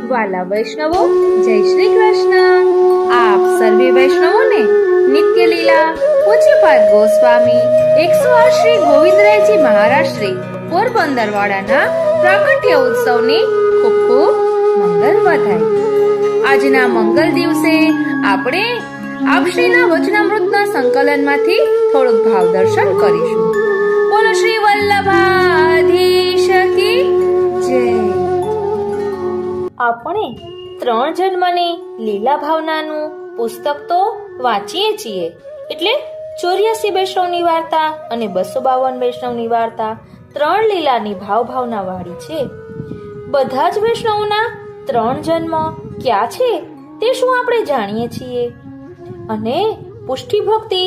વાલા વૈષ્ણવો, જય શ્રી કૃષ્ણ. આપ સર્વે વૈષ્ણવોને નિત્ય લીલા પૂજ્યપાદ ગોસ્વામી 108 શ્રી ગોવિંદરાયજી મહારાજ શ્રી પોરબંદર વાળાના પ્રાકટ્ય ઉત્સવની ખૂબ ખૂબ મંગલ વધાય. આજના મંગલ દિવસે આપણે આપશ્રીના વચનામૃતના સંકલનમાંથી થોડુંક ભાવ દર્શન કરીશું. બોલો શ્રી વલ્લભાધીશ કી જય. આપણે 3 જન્મની લીલા ભાવનાનું પુસ્તક તો વાંચીએ છીએ, એટલે 84 વૈષ્ણવની વાર્તા અને 252 વૈષ્ણવની વાર્તા 3 લીલાની ભાવના વાળી છે. બધા જ વૈષ્ણવના 3 જન્મ ક્યાં છે તે શું આપણે જાણીએ છીએ, અને પુષ્ટિ ભક્તિ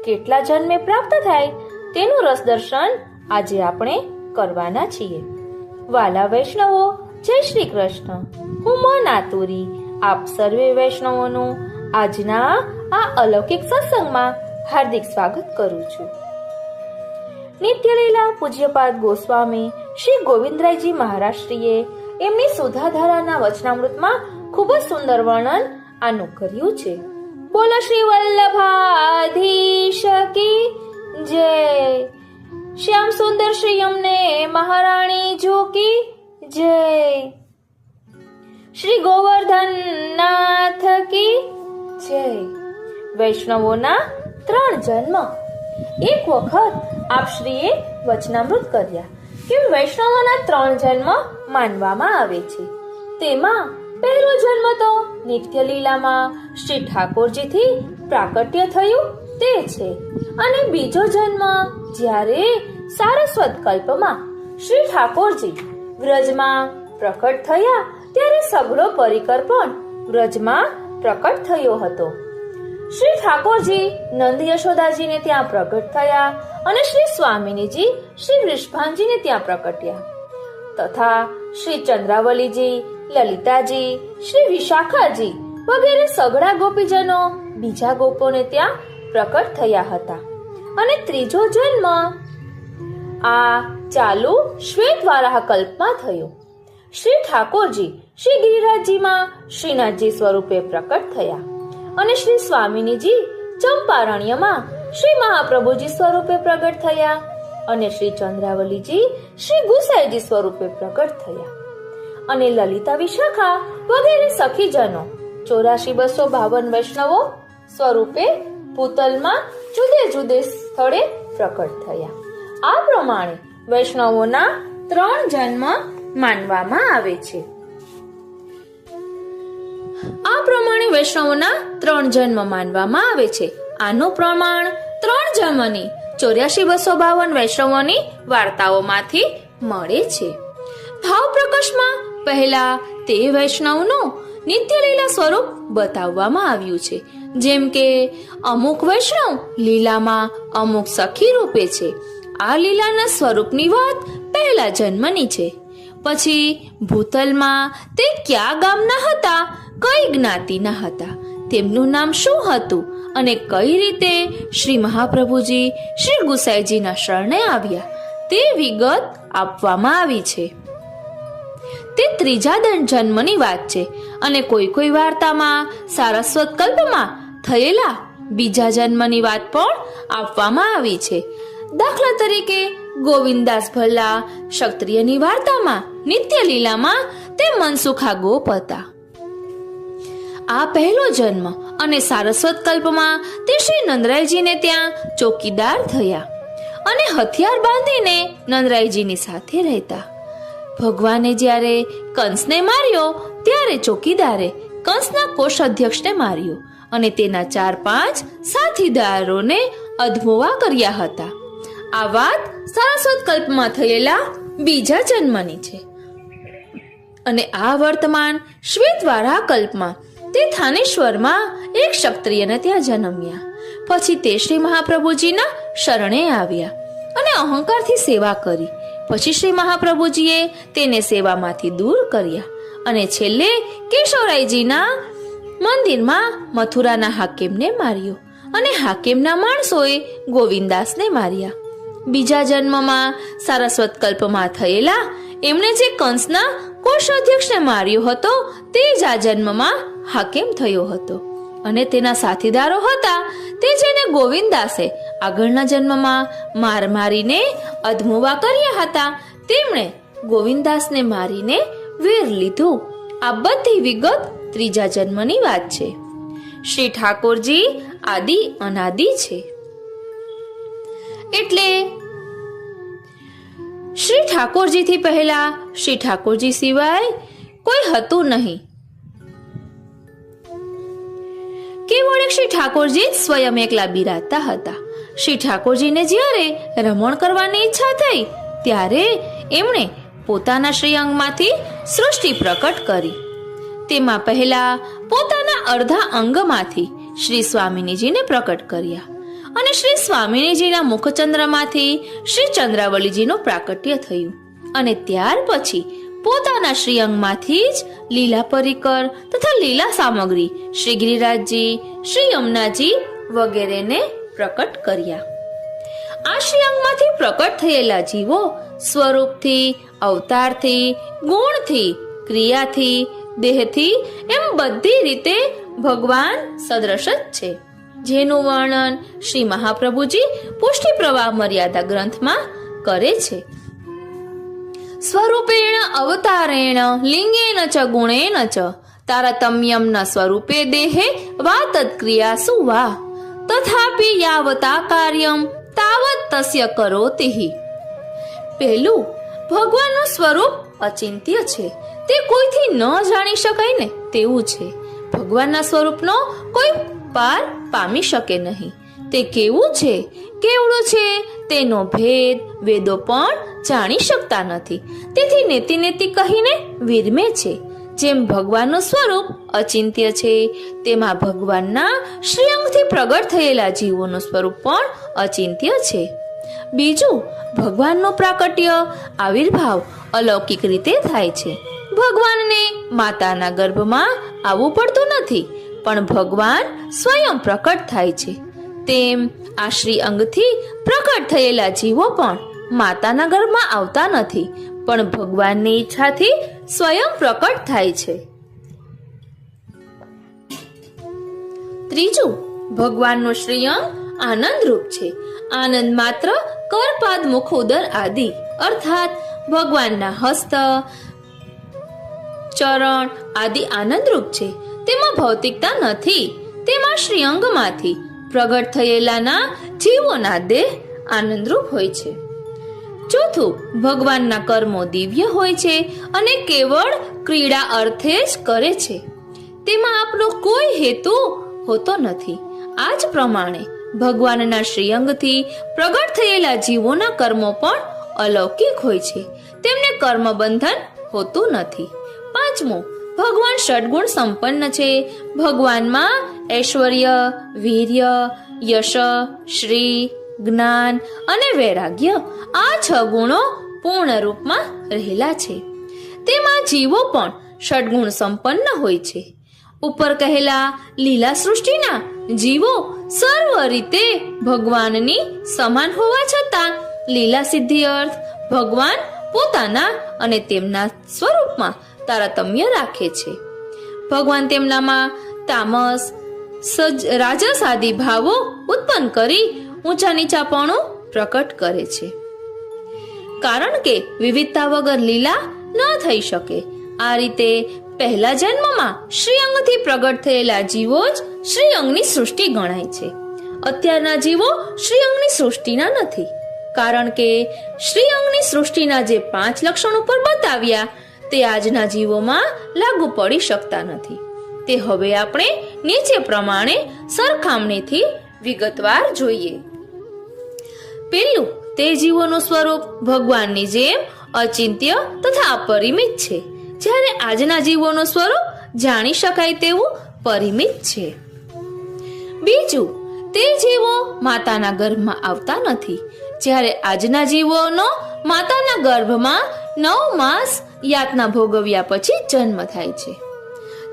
કેટલા જન્મે પ્રાપ્ત થાય તેનું રસ દર્શન આજે આપણે કરવાના છીએ. વાલા વૈષ્ણવો, જય શ્રી કૃષ્ણ. હું મન આતુરી આપ સર્વે વૈષ્ણવોનું આજના આ અલૌકિક સત્સંગમાં હાર્દિક સ્વાગત કરું છું. નિત્યલીલા પૂજ્યપાદ ગોસ્વામી શ્રી ગોવિંદરાયજી મહારાજશ્રીએ એમની સુધાધારાના વચનામૃતમાં ખૂબ જ સુંદર વર્ણન આનું કર્યું છે. બોલો શ્રી વલ્લભાધીશ કી જય. શ્યામ સુંદર શ્રી અમને મહારાણી જો કી જય. શ્રી ગોવર્ધન નાથ કી જય. વૈષ્ણવોના 3 જન્મ. એક વખત આપશ્રીએ વચનામૃત કર્યા કે વૈષ્ણવોના 3 જન્મ માનવામાં આવે છે. તેમાં પહેલો જન્મ તો નિત્ય લીલામાં શ્રી ઠાકોરજીથી પ્રાકટ્ય થયું તે છે, અને બીજો જન્મ જ્યારે સારસ્વત કલ્પમાં શ્રી ઠાકોરજી વ્રજમાં પ્રકટ થયા ત્યારે સગળો પરિકર પણ વ્રજમાં પ્રકટ થયો હતો. શ્રી ઠાકોરજી નંદ યશોદાજીને ત્યાં પ્રગટ થયા અને શ્રી સ્વામિનીજી શ્રી વૃષભાનજીને ત્યાં પ્રકટ્યા, તથા શ્રી ચંદ્રાવલીજી, લલિતાજી, શ્રી વિશાખાજી વગેરે સગળા ગોપીજનો બીજા ગોપોને ત્યાં પ્રકટ થયા હતા. અને ત્રીજો જન્મ આ ચાલુ શ્વેત વારાહ કલ્પમાં થયો. શ્રી ઠાકોરજી શ્રી ગિરિરાજજીમાં શ્રીનાથજી સ્વરૂપે પ્રકટ થયા, અને શ્રી સ્વામિનીજી ચંપારણ્યમાં શ્રી મહાપ્રભુજી સ્વરૂપે પ્રગટ થયા, અને શ્રી ચંદ્રાવલીજી શ્રી ગુસાઈજી સ્વરૂપે પ્રગટ થયા, અને લલિતા વિશાખા વગેરે સખીજનો 84,252 વૈષ્ણવો સ્વરૂપે ભૂતલમાં જુદે જુદે સ્થળે પ્રકટ થયા. આ પ્રમાણે વૈષ્ણવોના 3 જન્મ માનવામાં આવે છે. આ પ્રમાણે વૈષ્ણવોના 3 જન્મ માનવામાં આવે છે. આનું પ્રમાણ 3 જન્મની 84,252 વૈષ્ણવોની વાર્તાઓમાંથી મળે છે. ભાવ પ્રકાશમાં પહેલા તે વૈષ્ણવનું નિત્ય લીલા સ્વરૂપ બતાવવામાં આવ્યું છે. જેમ કે અમુક વૈષ્ણવ લીલામાં અમુક સખી રૂપે છે. આ લીલાના સ્વરૂપની વાત પહેલા જન્મની છે. પછી ભૂતલમાં તે કયા ગામના હતા, કઈ જ્ઞાતિના હતા, તેમનું નામ શું હતું, અને કઈ રીતે શ્રી મહાપ્રભુજી શ્રી ગુસાઈજીના શરણે આવ્યા તે વિગત આપવામાં આવી છે. તે ત્રીજા જન્મની વાત છે, અને કોઈ વાર્તામાં સારસ્વત કલ્પમાં થયેલા બીજા જન્મની વાત પણ આપવામાં આવી છે. દાખલા તરીકે ગોવિંદાસ ભલ્લા ક્ષત્રિયની વાર્તામાં નિત્ય લીલામાં તે મનસુખા ગોપ હતા. આ પહેલો જન્મ, અને સારસ્વત કલ્પમાં તે શ્રી નંદરાયજીને ત્યાં ચોકીદાર થયા, અને હથિયાર બાંધીને નંદરાયજીની સાથે રહેતા. ભગવાને જ્યારે કંસને માર્યો ત્યારે ચોકીદારે કંસના કોષાધ્યક્ષને માર્યો, અને તેના 4-5 સાથીદારોને અધમોવા કર્યા હતા. આ વાત સારસ્વત કલ્પમાં થયેલા બીજા જન્મની છે. અને આ વર્તમાન શ્વેતવારા કલ્પમાં તે થાનેશ્વરમાં એક ક્ષત્રિયને ત્યાં જન્મ્યા. પછી તે શ્રી મહાપ્રભુજીના શરણે આવ્યા અને અહંકારથી સેવા કરી. પછી શ્રી મહાપ્રભુજીએ તેને સેવામાંથી દૂર કર્યા, અને છેલ્લે કેશવરાયજીના મંદિરમાં મથુરાના હાકીમને માર્યો, અને હાકીમના માણસોએ ગોવિંદાસને માર્યા. બીજા જન્મમાં સારસ્વત કલ્પમાં થયેલા એમણે જે કંસના કોષાધ્યક્ષને માર્યો હતો તે જ આ જન્મમાં હાકેમ થયો હતો અને તેના સાથીદારો હતા તે જેને ગોવિંદાસે આગળના જન્મમાં માર મારીને અધમુવા કર્યા હતા તેમણે ગોવિંદાસને મારીને વેર લીધું. આ બધી વિગત ત્રીજા જન્મની વાત છે. શ્રી ઠાકોરજી આદિ અનાદિ છે એટલે શ્રી ઠાકોરજીથી પહેલા શ્રી ઠાકોરજી સિવાય કોઈ હતું નહીં. કેવળ શ્રી ઠાકોરજી જ સ્વયં એકલા બિરાજતા હતા. શ્રી ઠાકોરજીને જ્યારે રમણ કરવાની ઈચ્છા થઈ ત્યારે એમણે પોતાના શ્રીઅંગમાંથી સૃષ્ટિ પ્રકટ કરી. તેમાં પહેલા પોતાના અડધા અંગમાંથી શ્રી સ્વામિનીજીને પ્રકટ કર્યા અને શ્રી સ્વામિનીજીના મુખચંદ્રમાંથી શ્રી ચંદ્રાવલીજીનું પ્રાકટ્ય થયું અને ત્યાર પછી પોતાના શ્રીઅંગમાંથી જ લીલા પરિકર તથા લીલા સામગ્રી શ્રી ગિરિરાજજી, શ્રી યમુનાજી વગેરેને પ્રકટ કર્યા. આ શ્રીઅંગમાંથી પ્રકટ થયેલા જીવો સ્વરૂપથી, અવતારથી, ગુણથી, ક્રિયાથી, દેહથી એમ બધી રીતે ભગવાન સદ્રશ જ છે, જેનું વર્ણન શ્રી મહાપ્રભુજી પુષ્ટિ પ્રવાહ મર્યાદા ગ્રંથમાં કરે છે. સ્વરૂપેણ અવતારેણ લિંગેન ચ ગુણેન ચ તારતમ્યમ ન સ્વરૂપે દેહે વા તત્ક્રિયાસુ વા તથાપિ યાવતા કાર્યમ તાવત તસ્ય કરોતિહિ. પહેલું, ભગવાનનું સ્વરૂપ અચિંત્ય છે, તે કોઈથી ન જાણી શકાય ને તેવું છે. ભગવાનના સ્વરૂપનો કોઈ પાર પામી શકે નહીં. તે કેવું છે, કેવડું છે તેનો ભેદ વેદો પણ જાણી શકતા નથી. તેથી નેતિ નેતિ કહીને વિરમે છે. જેમ ભગવાનનું સ્વરૂપ અચિંત્ય છે તેમાં ભગવાનના શ્રીઅંગથી પ્રગટ થયેલા જીવોનું સ્વરૂપ પણ અચિંત્ય છે. બીજું, ભગવાનનો પ્રાકટ્ય આવિર્ભાવ અલૌકિક રીતે થાય છે. ભગવાનને માતાના ગર્ભમાં આવવું પડતું નથી, પણ ભગવાન સ્વયં પ્રકટ થાય છે. તેમ આ શ્રી અંગથી પ્રકટ થયેલા જીવો પણ માતાના ગર્ભમાં આવતા નથી, પણ ભગવાનની ઈચ્છાથી સ્વયં પ્રકટ થાય છે. ત્રીજું, ભગવાનનું શ્રીઅંગ આનંદરૂપ છે. આનંદ માત્ર કરપાદ મુખ ઉદર આદિ અર્થાત ભગવાનના હસ્ત, ચરણ આદિ આનંદરૂપ છે. તેમાં ભૌતિકતા નથી. તેમાં શ્રીઅંગમાંથી પ્રગટ થયેલાના જીવોના દેહ આનંદરૂપ હોય છે. ચોથું, ભગવાનના કર્મો દિવ્ય હોય છે અને કેવળ ક્રીડા અર્થે જ કરે છે. તેમાં આપનો કોઈ હેતુ હોતો નથી. આ જ પ્રમાણે ભગવાનના શ્રીઅંગથી પ્રગટ થયેલા જીવોના કર્મો પણ અલૌકિક હોય છે. તેમને કર્મ બંધન હોતું નથી. પાંચમું, ભગવાન ષડગુણ સંપન્ન છે. ભગવાનમાં ઐશ્વર્ય, વીર્ય, યશ, શ્રી, જ્ઞાન અને વૈરાગ્ય આ 6 ગુણો પૂર્ણ રૂપમાં રહેલા છે. તેમાં જીવો પણ ષડગુણ સંપન્ન હોય છે. ઉપર કહેલા લીલા સૃષ્ટિના જીવો સર્વ રીતે ભગવાનની સમાન હોવા છતાં લીલા સિદ્ધિ અર્થ ભગવાન પોતાના અને તેમના સ્વરૂપમાં તારતમ્ય રાખે છે. ભગવાન તેમનામાં તામસ, રાજસ આદિ ભાવો ઉત્પન્ન કરી ઊંચા નીચાપણું પ્રકટ કરે છે, કારણ કે વિવિધતા વગર લીલા ન થઈ શકે. આ રીતે પહેલા જન્મમાં શ્રીઅંગથી પ્રગટ થયેલા જીવો જ શ્રીઅંગની સૃષ્ટિ ગણાય છે. અત્યારના જીવો શ્રીઅંગની સૃષ્ટિના નથી, કારણ કે શ્રીઅંગની સૃષ્ટિના જે 5 લક્ષણ ઉપર બતાવ્યા તે આજના જીવોમાં લાગુ પડી શકતા નથી. તે હવે આપણે નીચે પ્રમાણે સરખામણીથી વિગતવાર જોઈએ. પહેલું, તે જીવોનું સ્વરૂપ ભગવાનની જેમ અચિંત્ય તથા અપરિમિત છે, જ્યારે આજના જીવોનું સ્વરૂપ જાણી શકાય તેવું પરિમિત છે. બીજું, તે જીવો માતાના ગર્ભમાં આવતા નથી, જ્યારે આજના જીવોનો માતાના ગર્ભમાં 9 માસ યાતના ભોગવ્યા પછી જન્મ થાય છે.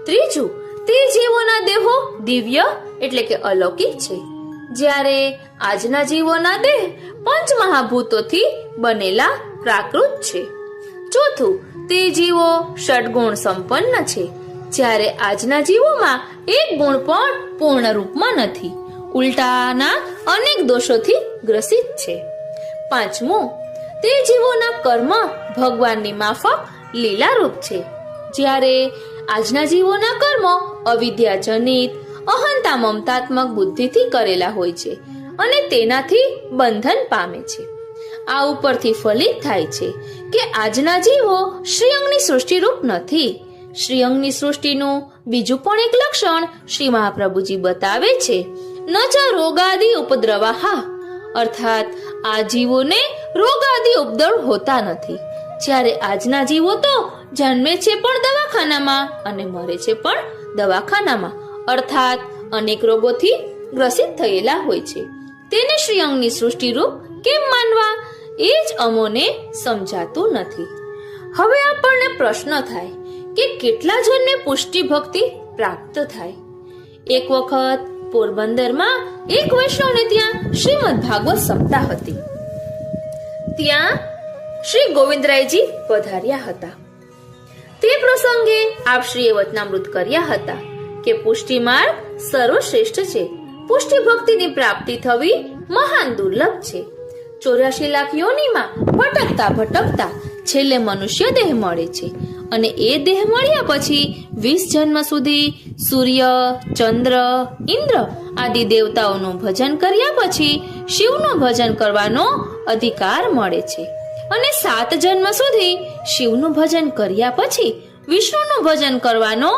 ત્રીજું, તે જીવોના દેહો દિવ્ય એટલે કે અલૌકિક છે, જ્યારે આજના જીવોના દેહ 5 મહાભૂતોથી બનેલા પ્રાકૃત છે. ચોથું, તે જીવો ષડગુણ સંપન્ન છે, જ્યારે આજના જીવોમાં એક ગુણ પણ પૂર્ણ રૂપમાં નથી, ઉલટાના અનેક દોષોથી ગ્રસિત છે. પાંચમું, તે જીવોના કર્મ ભગવાનની માફક લીલારૂપ છે, જ્યારે આજના જીવોના કર્મો અવિદ્યાજનિત અહંતા મમતાત્મક બુદ્ધિથી કરેલા હોય છે અને તેનાથી બંધન પામે છે. આ ઉપરથી ફલિત થાય છે કે આજના જીવો શ્રીઅંગની સૃષ્ટિરૂપ નથી. શ્રીઅંગની સૃષ્ટિનું બીજું પણ એક લક્ષણ શ્રી મહાપ્રભુજી બતાવે છે, ન ચ રોગાદિ ઉપદ્રવાહા, અર્થાત આ જીવોને રોગાદિ ઉપદ્રવ હોતા નથી, જ્યારે આજના જીવો તો જન્મે છે પણ દવાખાનામાં અને મરે છે પણ દવાખાનામાં, અર્થાત અનેક રોગોથી ગ્રસિત થયેલા હોય છે. તેને શ્રીઅંગની સૃષ્ટિરૂપ કેમ માનવા, એ જ અમોને સમજાતું નથી. હવે આપણને પ્રશ્ન થાય કે કેટલા જણને પુષ્ટિ ભક્તિ પ્રાપ્ત થાય. એક વખત પોરબંદરમાં એક વૈષ્ણવને ત્યાં શ્રીમદ ભાગવત સપ્તાહ હતી. ત્યાં શ્રી ગોવિંદરાયજી પધાર્યા હતા. તે પ્રસંગે આપશ્રીએ વચનામૃત કર્યા હતા કે પુષ્ટિ માર્ગ સર્વશ્રેષ્ઠ છે, પુષ્ટિ ભક્તિની પ્રાપ્તિ થવી મહાન દુર્લભ છે. 84 લાખ યોનિમાં ભટકતા ભટકતા છેલ્લે મનુષ્ય દેહ મળે છે અને એ દેહ મળ્યા પછી 20 જન્મ સુધી સૂર્ય, ચંદ્ર, ઇન્દ્ર આદિ દેવતાઓનું ભજન કર્યા પછી શિવનું ભજન કરવાનો અધિકાર મળે છે અને 7 જન્મ સુધી શિવનું ભજન કર્યા પછી વિષ્ણુનું ભજન કરવાનો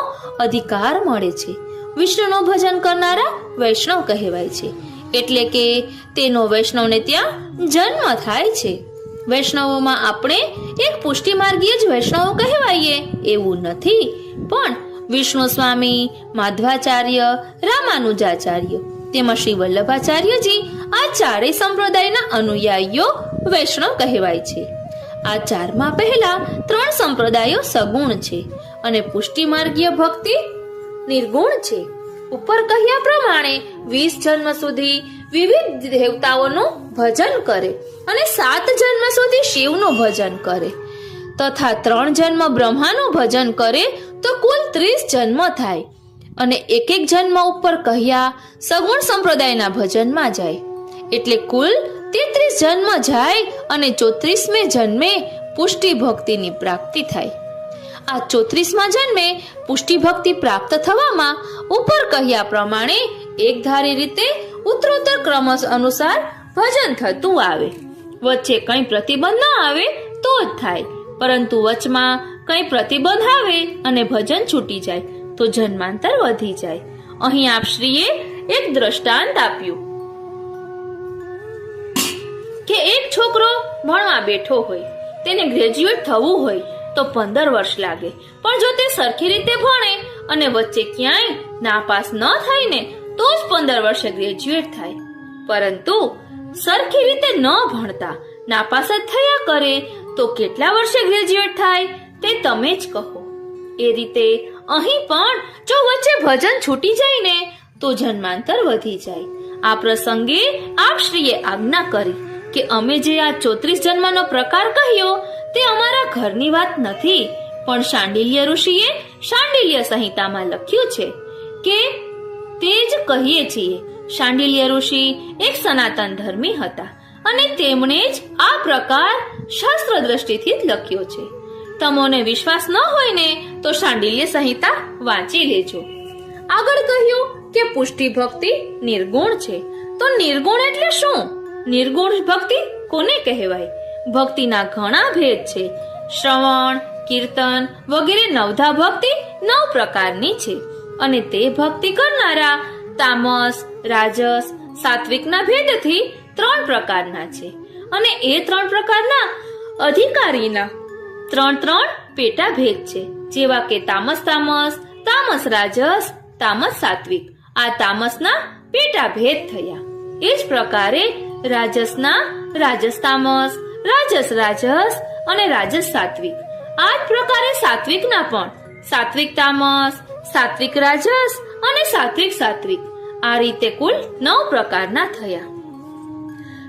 અધિકાર મળે છે. વિષ્ણુનું ભજન કરનારા વૈષ્ણવ કહેવાય છે, એટલે કે તેનો વૈષ્ણવને ત્યાં જન્મ થાય છે. વૈષ્ણવોમાં આપણે એક પુષ્ટિ માર્ગીય જ વૈષ્ણવો કહેવાઈએ એવું નથી, પણ વિષ્ણુ સ્વામી, માધવાચાર્ય, રામાનુજાચાર્ય તેમાં શ્રી વલ્લભાચાર્યજી આ ચારેય સંપ્રદાયના અનુયાયીઓ વૈષ્ણવ કહેવાય છે. આ ચારમાં પહેલા 3 સંપ્રદાયો સગુણ છે અને પુષ્ટિ માર્ગીય ભક્તિ નિર્ગુણ છે. ઉપર કહ્યા પ્રમાણે 20 જન્મ સુધી વિવિધ દેવતાઓનું ભજન કરે અને 7 જન્મ સુધી શિવનું ભજન કરે તથા 3 જન્મ બ્રહ્માનું ભજન કરે તો કુલ 30 જન્મ થાય અને એક જન્મ ઉપર કહ્યા સગુણ સંપ્રદાયના ભજનમાં જાય, એટલે કુલ 33 જન્મ જાય અને 34મે જન્મે પુષ્ટિ ભક્તિની પ્રાપ્તિ થાય. આ 34મા જન્મે પુષ્ટિ ભક્તિ પ્રાપ્ત થવામાં ઉપર કહ્યા પ્રમાણે એક ધારી રીતે ઉત્તરોત્તર ક્રમ અનુસાર ભજન થતું આવે. વચ્ચે કંઈ પ્રતિબંધ ન આવે તો જ થાય, પરંતુ વચમાં કંઈ પ્રતિબંધ આવે અને ભજન છૂટી જાય તો જન્માંતર વધી જાય. અહીં આપશ્રીએ એક દ્રષ્ટાંત આપ્યું કે એક છોકરો ભણવા બેઠો હોય, તેને ગ્રેજ્યુએટ થવું હોય તો 15 વર્ષ લાગે, પણ જો તે સરખી રીતે ભણે અને વચ્ચે ક્યાંય નાપાસ ન થાય ને તો જ 15 વર્ષે ગ્રેજ્યુએટ થાય. પરંતુ સરખી રીતે ન ભણતા નાપાસ જ થયા કરે તો કેટલા વર્ષે ગ્રેજ્યુએટ થાય તે તમે જ કહો. એ રીતે અહીં પણ જો વચ્ચે ભજન છૂટી જાય ને તો જન્માંતર વધી જાય. આ પ્રસંગે આપશ્રીએ આજ્ઞા કરી કે અમે જે આ 34 જન્મનો પ્રકાર કહ્યો તે અમારા ઘરની વાત નથી, પણ શાંડિલ્ય ઋષિએ શાંડિલ્ય સંહિતામાં લખ્યું છે કે તે જ કહીએ છીએ. શાંડિલ્ય ઋષિ એક સનાતન ધર્મી હતા અને તેમણે જ આ પ્રકાર શાસ્ત્ર દ્રષ્ટિથી જ લખ્યો છે. તમોને વિશ્વાસ ન હોય ને તો શાંડિલ્ય સંહિતા વાંચી લેજો. આગળ કહ્યું કે પુષ્ટિ ભક્તિ નિર્ગુણ છે, તો નિર્ગુણ એટલે શું? નિર્ગુણ ભક્તિ કોને કહેવાય? ભક્તિના ઘણા ભેદ છે. શ્રવણ, કીર્તન વગેરે 9ધા ભક્તિ 9 પ્રકારની છે અને તે ભક્તિ કરનારા તામસ, રાજસ, સાત્વિકના ભેદથી 3 પ્રકારના છે અને એ 3 પ્રકારના અધિકારીના 3 પેટા ભેદ છે, જેવા કે તામસ તામસ, તામસ રાજસ, તામસ સાત્વિક. આ તામસના પેટા ભેદ થયા. એ જ પ્રકારે રાજસના રાજસ તામસ, રાજસ રાજસ અને રાજસ સાત્વિક. આ જ પ્રકારે સાત્વિકના પણ સાત્વિક તામસ, સાત્વિક રાજસ અને સાત્વિક સાત્વિક. આ રીતે કુલ 9 પ્રકારના થયા.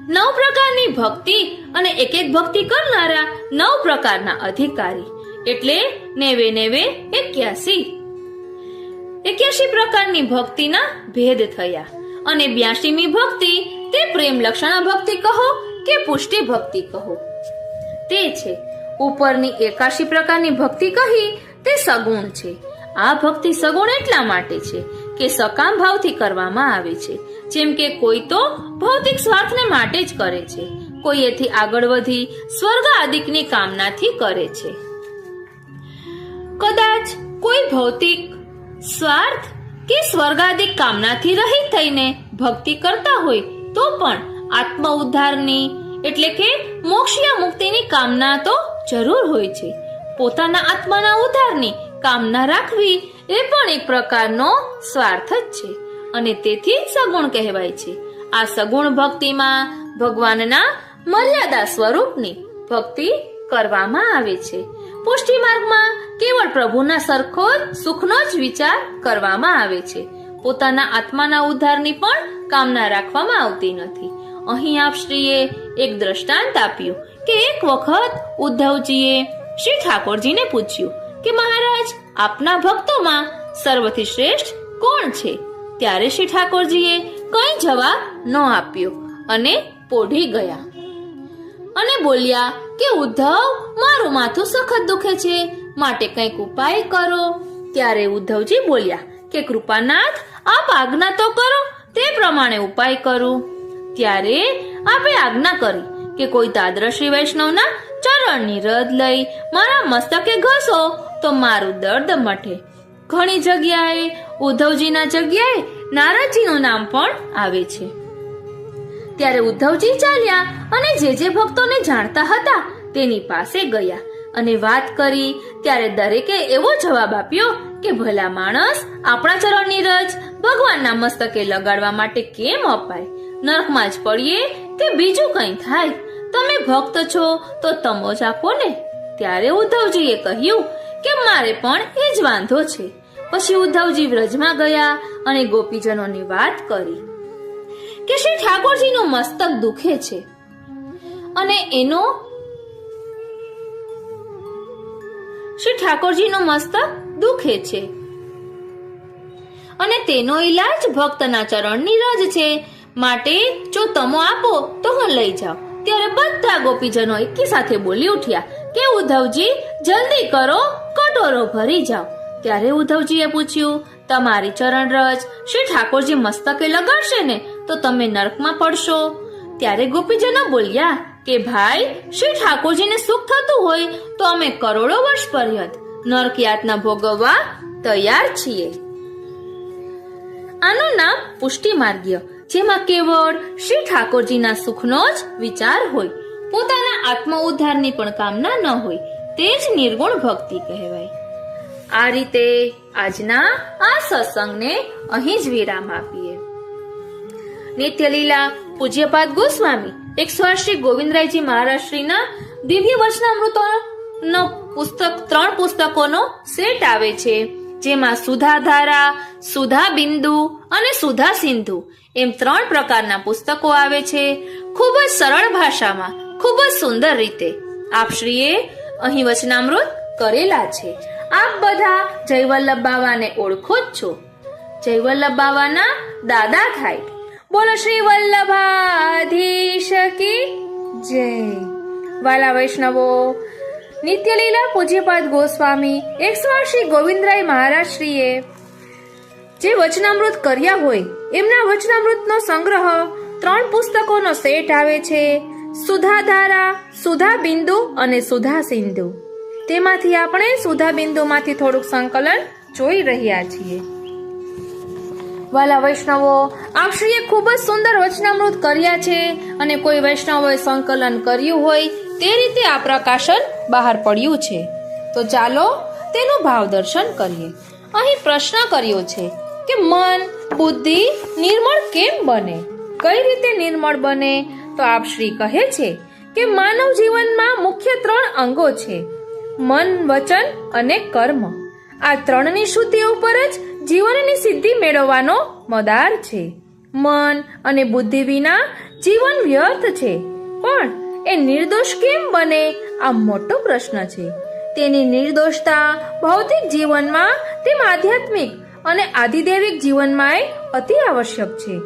9 પ્રકારની ભક્તિ અને એક એક ભક્તિ કરનારા 9 પ્રકારના અધિકારી એટલે 81 પ્રકારની ભક્તિના ભેદ થયા અને 82મી ભક્તિ તે પ્રેમ લક્ષણા ભક્તિ કહો કે પુષ્ટિ ભક્તિ કહો તે છે. ઉપરની 81 પ્રકારની ભક્તિ કહી તે સગુણ છે. આ ભક્તિ સગુણ એટલા માટે છે કે સકામ ભાવથી કરવામાં આવે છે. જેમ કે કોઈ તો ભૌતિક સ્વાર્થને માટે જ કરે છે, કોઈ એથી આગળ વધી સ્વર્ગ આદિકની કામનાથી કરે છે. કદાચ કોઈ ભૌતિક સ્વાર્થ કે સ્વર્ગાદિક કામનાથી રહિત થઈને ભક્તિ કરતા હોય તો પણ આત્મ ઉદ્ધારની એટલે કે મોક્ષ મુક્તિની કામના તો જરૂર હોય છે. પોતાના આત્માના ઉદ્ધારની કામના રાખવી એ પણ એક પ્રકારનો સ્વાર્થ જ છે અને તેથી સગુણ કહેવાય છે. આ સગુણ ભક્તિમાં ભગવાનના મર્યાદા સ્વરૂપની ભક્તિ કરવામાં આવે છે. પુષ્ટિ માર્ગમાં કેવળ પ્રભુના સરખો જ સુખનો જ વિચાર કરવામાં આવે છે. પોતાના આત્માના ઉદ્ધારની પણ કામના રાખવામાં આવતી નથી. અહીં આપ શ્રીએ એક દ્રષ્ટાંત આપ્યું કે એક વખત ઉદ્ધવજીએ શ્રી ઠાકોરજીને પૂછ્યું કે મહારાજ, આપના ભક્તોમાં સર્વથી શ્રેષ્ઠ કોણ છે? ત્યારે શ્રી ઠાકોરજીએ કઈ જવાબ ન આપ્યો અને પોઢી ગયા અને બોલ્યા કે ઉદ્ધવ, મારું માથું સખત દુખે છે, માટે કંઈક ઉપાય કરો. ત્યારે ઉદ્ધવજી બોલ્યા કે કૃપાનાથ, આપ આજ્ઞા તો કરો, તે પ્રમાણે ઉપાય કરું. ત્યારે આપે આજ્ઞા કરી કે કોઈ દાદ્રશ્રી વૈષ્ણવના ચરણની રદ લઈ મારા મસ્તકે ઘસો તો મારું દર્દ મટે. ઘણી જગ્યાએ ઉદ્ધવજીના જગ્યાએ નારદજીનું નામ પણ આવે છે. ત્યારે ઉદ્ધવજી ચાલ્યા અને જે ભક્તોને જાણતા હતા તેની પાસે ગયા અને વાત કરી. ત્યારે દરેકે એવો જવાબ આપ્યો કે ભલા માણસ, આપણા ચરણની રજ ભગવાનના મસ્તકે લગાડવા માટે કેમ અપાય? નરકમાં જ પડીએ કે બીજું કંઈ થાય. તમે ભક્ત છો તો તમો જ આપો ને. ત્યારે ઉદ્ધવજીએ કહ્યું કે મારે પણ એ જ વાંધો છે. પછી ઉદ્ધવજી વ્રજમાં ગયા અને ગોપીજનોની વાત કરી કે શ્રી ઠાકોરજીનું મસ્તક દુખે છે અને તેનો ઈલાજ ભક્તના ચરણની રજ છે, માટે જો તમો આપો તો હું લઈ જાઉં. ત્યારે બધા ગોપીજનો એકી સાથે બોલી ઉઠ્યા કે ઉદ્ધવજી, જલ્દી કરો, કટોરો ભરી જાઓ. ત્યારે ઉદ્ધવજીએ પૂછ્યું, તમારી ચરણ રજ શ્રી ઠાકોરજી મસ્તકે લગાડશે ને તો તમે નરકમાં પડશો. ત્યારે ગોપીજનો બોલ્યા કે ભાઈ, શ્રી ઠાકોરજીને સુખ થતું હોય તો અમે કરોડો વર્ષ પર્યંત નરક યાતના ભોગવવા તૈયાર છીએ. આનું નામ પુષ્ટિ માર્ગીય, જેમાં કેવળ શ્રી ઠાકોરજીના સુખનો જ વિચાર હોય, પોતાના આત્મ ઉદ્ધારની પણ કામના ન હોય, તે જ નિર્ગુણ ભક્તિ કહેવાય. આ રીતે આજના આ સત્સંગને અહીં જ વિરામ આપીએ. નિત્ય લીલા પૂજ્યપાદ ગોસ્વામી 108 શ્રી ગોવિંદરાયજી મહારાજ શ્રીના દિવ્ય વચનામૃતોનો પુસ્તક 3 પુસ્તકોનો સેટ આવે છે, જેમાં સુધાધારા, સુધા બિંદુ અને સુધા સિંધુ એમ 3 પ્રકારના પુસ્તકો આવે છે. ખૂબ જ સરળ ભાષામાં, ખૂબ જ સુંદર રીતે આપ શ્રીએ અહીં વચનામૃત કરેલા છે. આપ બધા જયવલ્લભ બાવાને ઓળખો જ છો. જયવલ્લભ બાવાના દાદા થાય. બોલો શ્રી વલ્લભાધીશ કી જય. વાલા વૈષ્ણવો, નિત્ય લીલા પૂજ્યપાદ ગોસ્વામી 108 શ્રી ગોવિંદરાય મહારાજ શ્રીએ જે વચનામૃત કર્યા હોય એમના વચનામૃતનો સંગ્રહ 3 પુસ્તકોનો સેટ આવે છે, સુધાધારા, સુધા બિંદુ અને સુધા સિંધુ. તેમાંથી આપણે સુધા બિંદુમાંથી થોડુંક સંકલન જોઈ રહ્યા છીએ. વાલા વૈષ્ણવો, આપ શ્રીએ ખૂબ જ સુંદર વચનામૃત કર્યા છે અને કોઈ વૈષ્ણવોએ સંકલન કર્યું હોય તે રીતે આ પ્રકાશન બહાર પડ્યું છે. તો ચાલો તેનું ભાવ દર્શન કરીએ. અહીં પ્રશ્ન કર્યો છે કે મન, બુદ્ધિ નિર્મળ કેમ બને? કઈ રીતે નિર્મળ બને? તો આપ શ્રી કહે છે કે માનવ જીવનમાં મુખ્ય 3 અંગો છે, મન, વચન અને કર્મ. આ 3ની શુદ્ધિ ઉપર જ જીવનની સિદ્ધિ મેળવવાનો મદાર છે. મન અને બુદ્ધિ વિના જીવન વ્યર્થ છે. પણ એ નિર્દોષ કેમ બને, આ મોટો પ્રશ્ન છે. તેની નિર્દોષતા ભૌતિક જીવનમાં તેમ આધ્યાત્મિક અને આધિદૈવિક જીવનમાં અતિ આવશ્યક છે.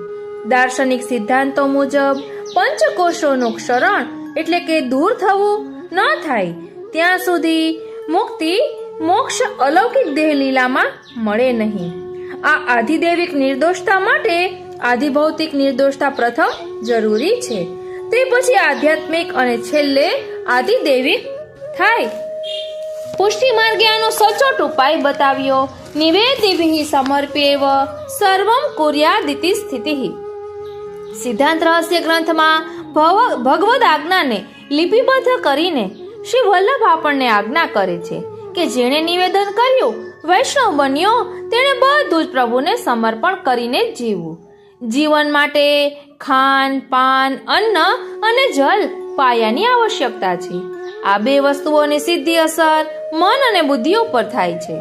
દાર્શનિક સિદ્ધાંતો મુજબ પંચકોશોનું ક્ષરણ એટલે કે દૂર થવું ન થાય ત્યાં સુધી મુક્તિ મોક્ષ અલૌકિક દેહ લીલામાં મળે નહીં. આ આધિદૈવિક નિર્દોષતા માટે આધિભૌતિક નિર્દોષતા પ્રથમ જરૂરી છે, તે પછી આધ્યાત્મિક અને છેલ્લે આધિદૈવિક થાય. પુષ્ટિ માર્ગે આનો સચોટ ઉપાય બતાવ્યો. નિવેદિભિઃ સમર્પ્યેવ સર્વં કુર્યાદિતિ સ્થિતિઃ. સિદ્ધાંત રહસ્ય ગ્રંથમાં ભગવદ આજ્ઞાને લિપિબદ્ધ કરીને શ્રી વલ્લભ આપણને આજ્ઞા કરે છે કે જેણે નિવેદન કર્યું, વૈષ્ણવ બન્યો, તેણે બધું જ પ્રભુને સમર્પણ કરીને જ જીવવું. જીવન માટે ખાન પાન અન્ન અને જલ પાયાની આવશ્યકતા છે. આ બે વસ્તુઓની સીધી અસર મન અને બુદ્ધિ ઉપર થાય છે.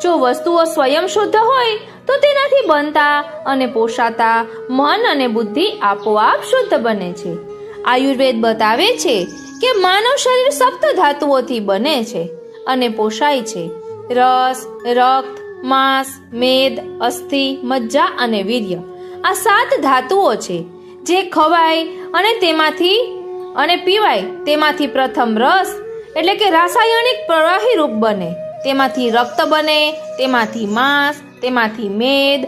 જો વસ્તુઓ સ્વયં શુદ્ધ હોય તો તેનાથી બનતા અને પોષાતા મન અને બુદ્ધિ આપોઆપ શુદ્ધ બને છે. આયુર્વેદ બતાવે છે કે માનવ શરીર સપ્ત ધાતુઓથી બને છે અને પોષાય છે. રસ, રક્ત, માંસ, મેદ, અસ્થિ, મજ્જા અને વીર્ય આ 7 ધાતુઓ છે જે ખવાય અને પીવાય. તેમાંથી પ્રથમ રસ એટલે કે રાસાયણિક પ્રવાહી રૂપ બને, તેમાંથી રક્ત બને, તેમાંથી માંસ, તેમાંથી મેદ,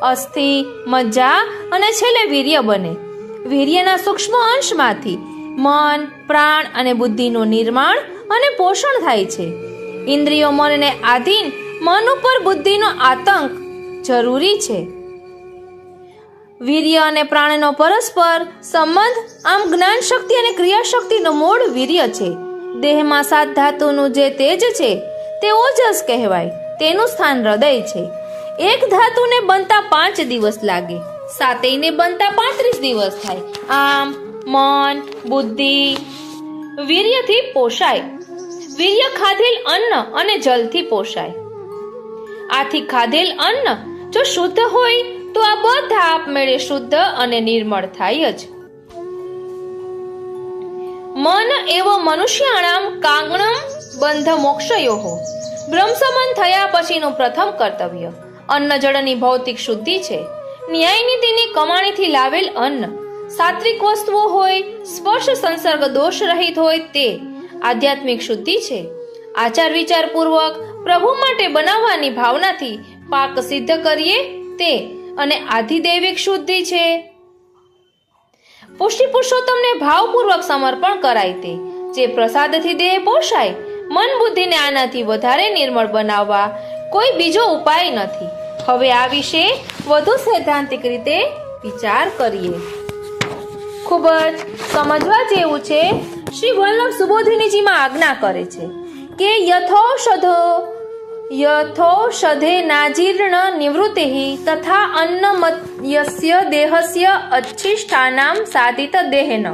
અસ્થિ, મજ્જા અને છેલ્લે વીર્ય બને. વીર્યના સૂક્ષ્મ અંશમાંથી મન, પ્રાણ અને બુદ્ધિનું નિર્માણ અને પોષણ થાય છે. ઇન્દ્રિયો મનને આધીન મન ઉપર બુદ્ધિનો આતંક જરૂરી છે. વીર્ય અને પ્રાણનો પરસ્પર સંબંધ આમ જ્ઞાન શક્તિ અને ક્રિયા શક્તિનું મૂળ વીર્ય છે. દેહમાં 7 ધાતુનું જે તેજ છે તે ઓજસ કહેવાય. તેનું સ્થાન હૃદય છે. એક ધાતુને બનતા 5 દિવસ લાગે, 7ને બનતા 35 દિવસ થાય. આમ મન, બુદ્ધિ વીર્યથી પોષાય. વીર્ય ખાધેલ અન્ન અને જલથી પોષાય. આથી ખાધેલ અન્ન જો શુદ્ધ હોય તો આ બધા આપમેળે શુદ્ધ અને નિર્મળ થાય જ. મન એવો મનુષ્યાણામ કાંગણમ બંધ મોક્ષયોઃ. બ્રહ્મસમન થયા પછીનું પ્રથમ કર્તવ્ય અન્ન જળની ભૌતિક શુદ્ધિ છે. ન્યાય નીતિની કમાણીથી લાવેલ અન્ન સાત્વિક વસ્તુઓ હોય, સ્પર્શ સંસર્ગ દોષ રહિત હોય તે આધ્યાત્મિક શુદ્ધિ છે. આચાર વિચાર પૂર્વક પ્રભુ માટે બનાવવાની ભાવનાથી પાક સિદ્ધ કરીએ તે અને આધિદૈવિક શુદ્ધિ છે. પુષ્ટિ પુરુષોત્તમને ભાવપૂર્વક સમર્પણ કરાય તે જે પ્રસાદથી દેહ પોષાય. મન બુદ્ધિને આનાથી વધારે નિર્મળ બનાવવા કોઈ બીજો ઉપાય નથી. હવે આ વિશે વધુ સૈદ્ધાંતિક રીતે વિચાર કરીએ. ખૂબ જ સમજવા જેવું છે. શ્રી વલ્લભ સુબોધિનીજીમાં આજ્ઞા કરે છે કે યથોષધે નાજીર્ણ નિવૃત્તિઃ તથા અન્નમયસ્ય દેહસ્ય અચ્છિષ્ટાનામ સાધિત દેહેન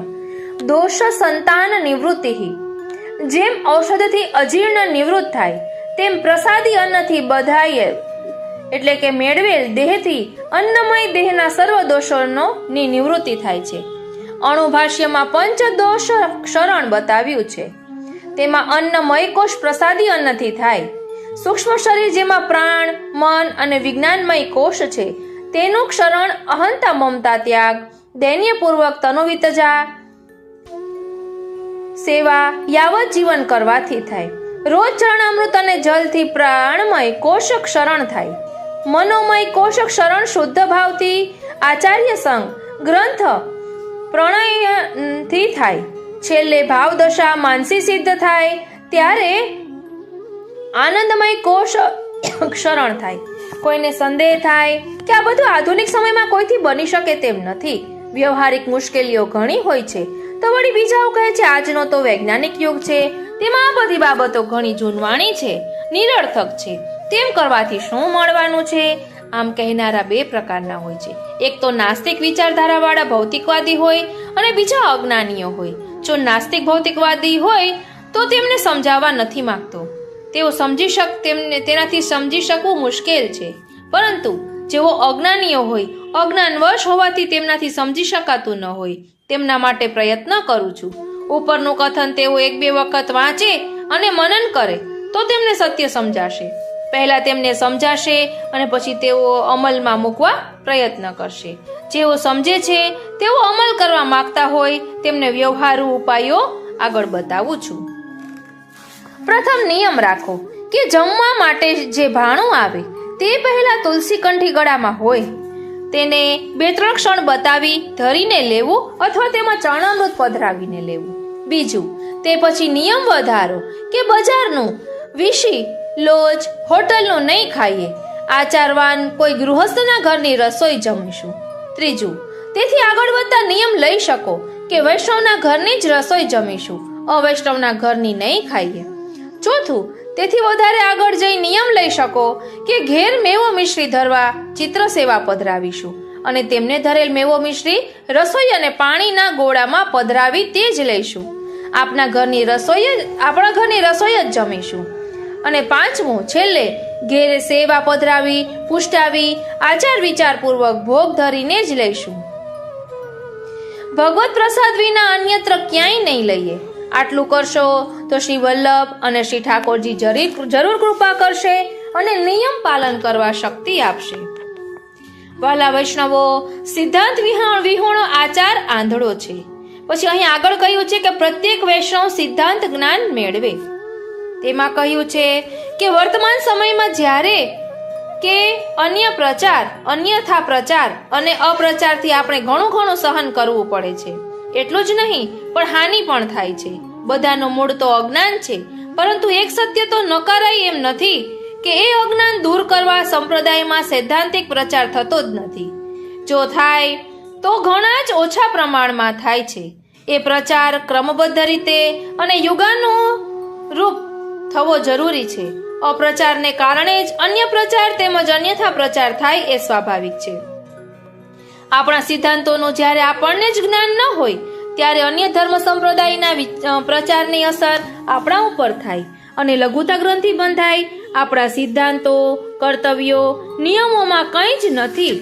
દોષ સંતાન નિવૃત્તિઃ. જેમ ઔષધથી અજીર્ણ નિવૃત્ત થાય તેમ પ્રસાદી અન્નથી બધાય એટલે કે મેળવેલ દેહથી અન્નમય દેહના સર્વ દોષોની નિવૃત્તિ થાય છે. અણુભાષ્યમાં પંચદોષ ક્ષરણ બતાવ્યું છે. તેમાં અન્નમય કોષ પ્રસાદી અન્નથી થાય. સૂક્ષ્મ શરીર જેમાં પ્રાણ, મન અને વિજ્ઞાનમય કોષ છે તેનું ક્ષરણ અહંતા મમતા ત્યાગ, દૈન્યપૂર્વક તનુવિતજા સેવા યાવત જીવન કરવાથી થાય. રોજ ચરણામૃત અને જલથી પ્રાણમય કોષ ક્ષરણ થાય. મનોમય કોષ ક્ષરણ શુદ્ધ ભાવથી આચાર્ય સંગ ગ્રંથ પ્રણયથી થાય. છેલ્લે ભાવ દશા માનસી સિદ્ધ થાય ત્યારે આનંદમય કોષ ક્ષરણ થાય. કોઈને સંદેહ થાય કે આ બધું આધુનિક સમયમાં કોઈથી બની શકે તેમ નથી, વ્યવહારિક મુશ્કેલીઓ ઘણી હોય છે, તો વળી બીજાઓ કહે છે આજનો તો વૈજ્ઞાનિક યુગ છે, તેમાં આ બધી બાબતો ઘણી જૂનવાણી છે, નિરર્થક છે, તેમ કરવાથી શું મળવાનું છે? આમ કહેનારા 2 પ્રકારના હોય છે. એક તો નાસ્તિક વિચારધારાવાળા ભૌતિકવાદી હોય અને બીજા અજ્ઞાનીઓ હોય. જો નાસ્તિક ભૌતિકવાદી હોય તો તેમને સમજાવવા નથી માંગતો. તેનાથી સમજી શકવું મુશ્કેલ છે. પરંતુ જેઓ અજ્ઞાનીઓ હોય અજ્ઞાનવશ હોવાથી તેમનાથી સમજી શકાતું ન હોય તેમના માટે પ્રયત્ન કરું છું. ઉપરનું કથન તેઓ 1-2 વખત વાંચે અને મનન કરે તો તેમને સત્ય સમજાશે. પહેલા તેમને સમજાશે અને પછી તેઓ અમલમાં મૂકવા પ્રયત્ન કરશે. જેઓ સમજે છે તેઓ અમલ કરવા માંગતા હોય તેમને વ્યવહારુ ઉપાયો આગળ બતાવું છું. પ્રથમ નિયમ રાખો કે જમવા માટે જે ભાણું આવે તે પહેલા તુલસી કંઠી ગળામાં હોય તેને 2-3 ક્ષણ બતાવી ધરીને લેવું અથવા તેમાં ચરણામૃત પધરાવીને લેવું. બીજું, તે પછી નિયમ વધારો કે બજારનું, વિશી, લોજ, હોટલનું નહીં ખાઈએ. આચારવાન કોઈ ગૃહસ્થના ઘરની રસોઈ જમીશું. ત્રીજું, તેથી આગળ વધતા નિયમ લઈ શકો કે વૈષ્ણવના ઘરની જ રસોઈ જમીશું, અવૈષ્ણવના ઘરની નહીં ખાઈએ. ચોથું, તેથી વધારે આગળ જઈ નિયમ લઈ શકો કે ઘેર મેવો મિશ્રી ધરવા ચિત્ર સેવા પધરાવીશું અને તેમને ધરેલ મેવો મિશ્રી રસોઈ અને પાણીના ગોળામાં પધરાવી તે જ લઈશું. આપણા ઘરની રસોઈ જ જમીશું. અને પાંચમું, છેલ્લે ઘેરે સેવા પધરાવી પુષ્ટાવી આચાર વિચારપૂર્વક ભોગ ધરીને જ લઈશું. ભગવત પ્રસાદ વિના અન્યત્ર ક્યાંય નહીં લઈએ. આટલું કરશો તો શ્રી વલ્લભ અને શ્રી ઠાકોરજી જરૂર કૃપા કરશે અને નિયમ પાલન કરવા શક્તિ આપશે. વાલા વૈષ્ણવો, સિદ્ધાંત વિહોણો આચાર આંધળો છે. પછી અહીં આગળ કહ્યું છે કે પ્રત્યેક વૈષ્ણવ સિદ્ધાંત જ્ઞાન મેળવે. તેમાં કહ્યું છે કે વર્તમાન સમયમાં જ્યારે કે અન્યથા પ્રચાર અને અપ્રચારથી આપણે ઘણું સહન કરવું પડે છે. એટલું જ નહીં પણ હાનિ પણ થાય છે. બધાનો મૂળ તો અજ્ઞાન છે, પરંતુ એક સત્ય તો નકારાય એમ નથી કે એ અજ્ઞાન દૂર કરવા સંપ્રદાયમાં સૈદ્ધાંતિક પ્રચાર થતો જ નથી. જો થાય તો ઘણા જ ઓછા પ્રમાણમાં થાય છે. એ પ્રચાર ક્રમબદ્ધ રીતે અને યુગાનુરૂપ થવો જરૂરી છે. અપ્રચારને કારણે જ અન્ય પ્રચાર તેમજ અન્યથા પ્રચાર થાય એ સ્વાભાવિક છે. આપણા સિદ્ધાંતોનું જ્યારે આપણને જ જ્ઞાન ન હોય ત્યારે અન્ય ધર્મ સંપ્રદાયના પ્રચારની અસર આપણા ઉપર થાય અને લઘુતા ગ્રંથિ બંધાય. આપણા સિદ્ધાંતો, કર્તવ્યો, નિયમોમાં કંઈ જ નથી.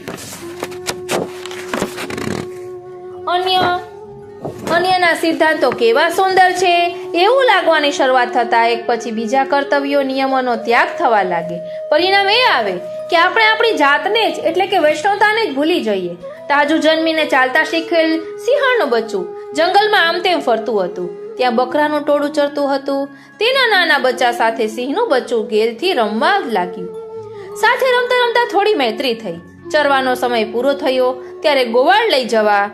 અન્યના સિદ્ધાંતો કેવા સુંદર છે એવું લાગવાની શરૂઆત થતા એક પછી બીજા કર્તવ્યો, નિયમોનો ત્યાગ થવા લાગે. પરિણામ એ આવે કે આપણે આપણી જાતને જ એટલે કે વૈષ્ણવતાને જ ભૂલી જઈએ. તાજું જન્મીને ચાલતા શીખેલ સિંહણનું બચ્ચું જંગલમાં આમ તેમ ફરતું હતું. ત્યાં બકરાનું ટોળું ચરતું હતું. તેના નાના બચ્ચા સાથે સિંહનું બચ્ચું ઘેરથી રમવા લાગ્યું. સાથે રમતા રમતા થોડી મૈત્રી થઈ. ચરવાનો સમય પૂરો થયો ત્યારે ગોવાળ લઈ જવા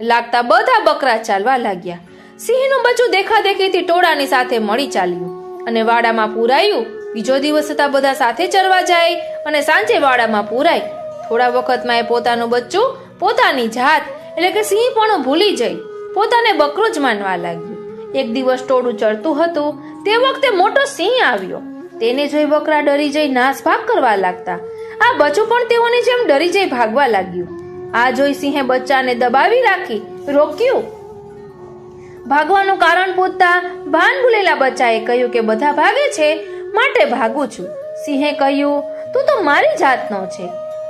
લાગતા બધા બકરા ચાલવા લાગ્યા. સિંહનું બચ્ચું દેખાદેખીથી ટોળાની સાથે મળી ચાલ્યું અને વાડામાં પૂરાયું. બીજો દિવસ હતા બધા સાથે ચરવા જાય અને સાંજે વાડામાં પૂરાય. થોડા વખતમાં એ પોતાનું બચ્ચું પોતાની જાત એટલે કે સિંહપણું ભૂલી જઈ પોતાને બકરું જ માનવા લાગ્યું. એક દિવસ ટોળું ચરતું હતું તે વખતે મોટો સિંહ આવ્યો. તેને જોઈ બકરા ડરી જઈ નાસભાગ કરવા લાગતા. આ બચ્ચું પણ તેઓની જેમ ડરી જઈ ભાગવા લાગ્યું. આ જોઈ સિંહે બચ્ચાને દબાવી રાખી રોક્યું. ભાગવાનું કારણ પૂછતા ભાન ભૂલેલા બચ્ચાએ કહ્યું કે બધા ભાગે છે માટે ભાગું છું. સિંહે કહ્યું, તું તો મારી જાતનો છે,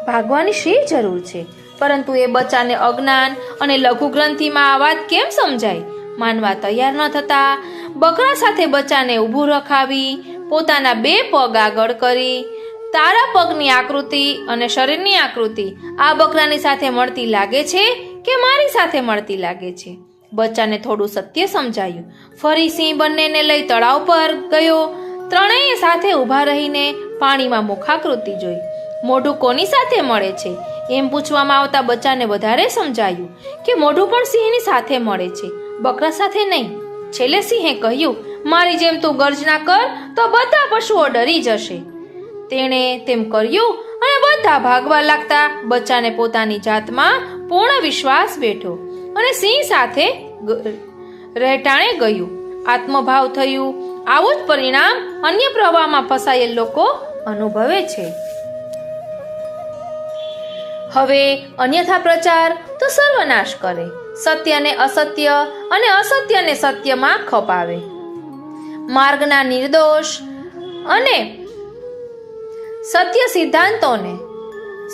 ભાગવાની શી જરૂર છે? પરંતુ એ બચ્ચાને અજ્ઞાન અને લઘુ ગ્રંથિમાં આ વાત કેમ સમજાય? માનવા તૈયાર ન થતા બકરા સાથે બચ્ચાને ઊભું રખાવી પોતાના 2 પગ આગળ કરી તારા પગની આકૃતિ અને શરીરની આકૃતિ આ બકરાની સાથે મળતી લાગે છે કે મારી સાથે મળતી લાગે છે? બચ્ચાને થોડું સત્ય સમજાયું. ફરી સિંહ બંનેને લઈ તળાવ પર ગયો. ત્રણેય સાથે ઊભા રહીને પાણીમાં મુખાકૃતિ જોઈ. મોઢું કોની સાથે મળે છે એમ પૂછવામાં આવતા બચ્ચાને વધારે સમજાયું કે મોઢું પણ સિંહની સાથે મળે છે, બકરા સાથે નહીં. છેલ્લે સિંહે કહ્યું, મારી જેમ તું ગર્જના કર તો બધા પશુઓ ડરી જશે. તેણે તેમ કર્યું અને બધા ભાગવા લાગતા. બચ્ચાને પોતાની જાતમાં પૂર્ણ વિશ્વાસ બેઠો અને સિંહ સાથે રહેટાણે ગયું. આત્મભાવ થયું. આવું જ પરિણામ અન્ય પ્રવાહમાં ફસાયેલ લોકો અનુભવે છે. હવે અન્યથા પ્રચાર તો સર્વનાશ કરે, સત્યને અસત્ય અને અસત્યને સત્યમાં ખપાવે. માર્ગના નિર્દોષ અને સત્ય સિદ્ધાંતોને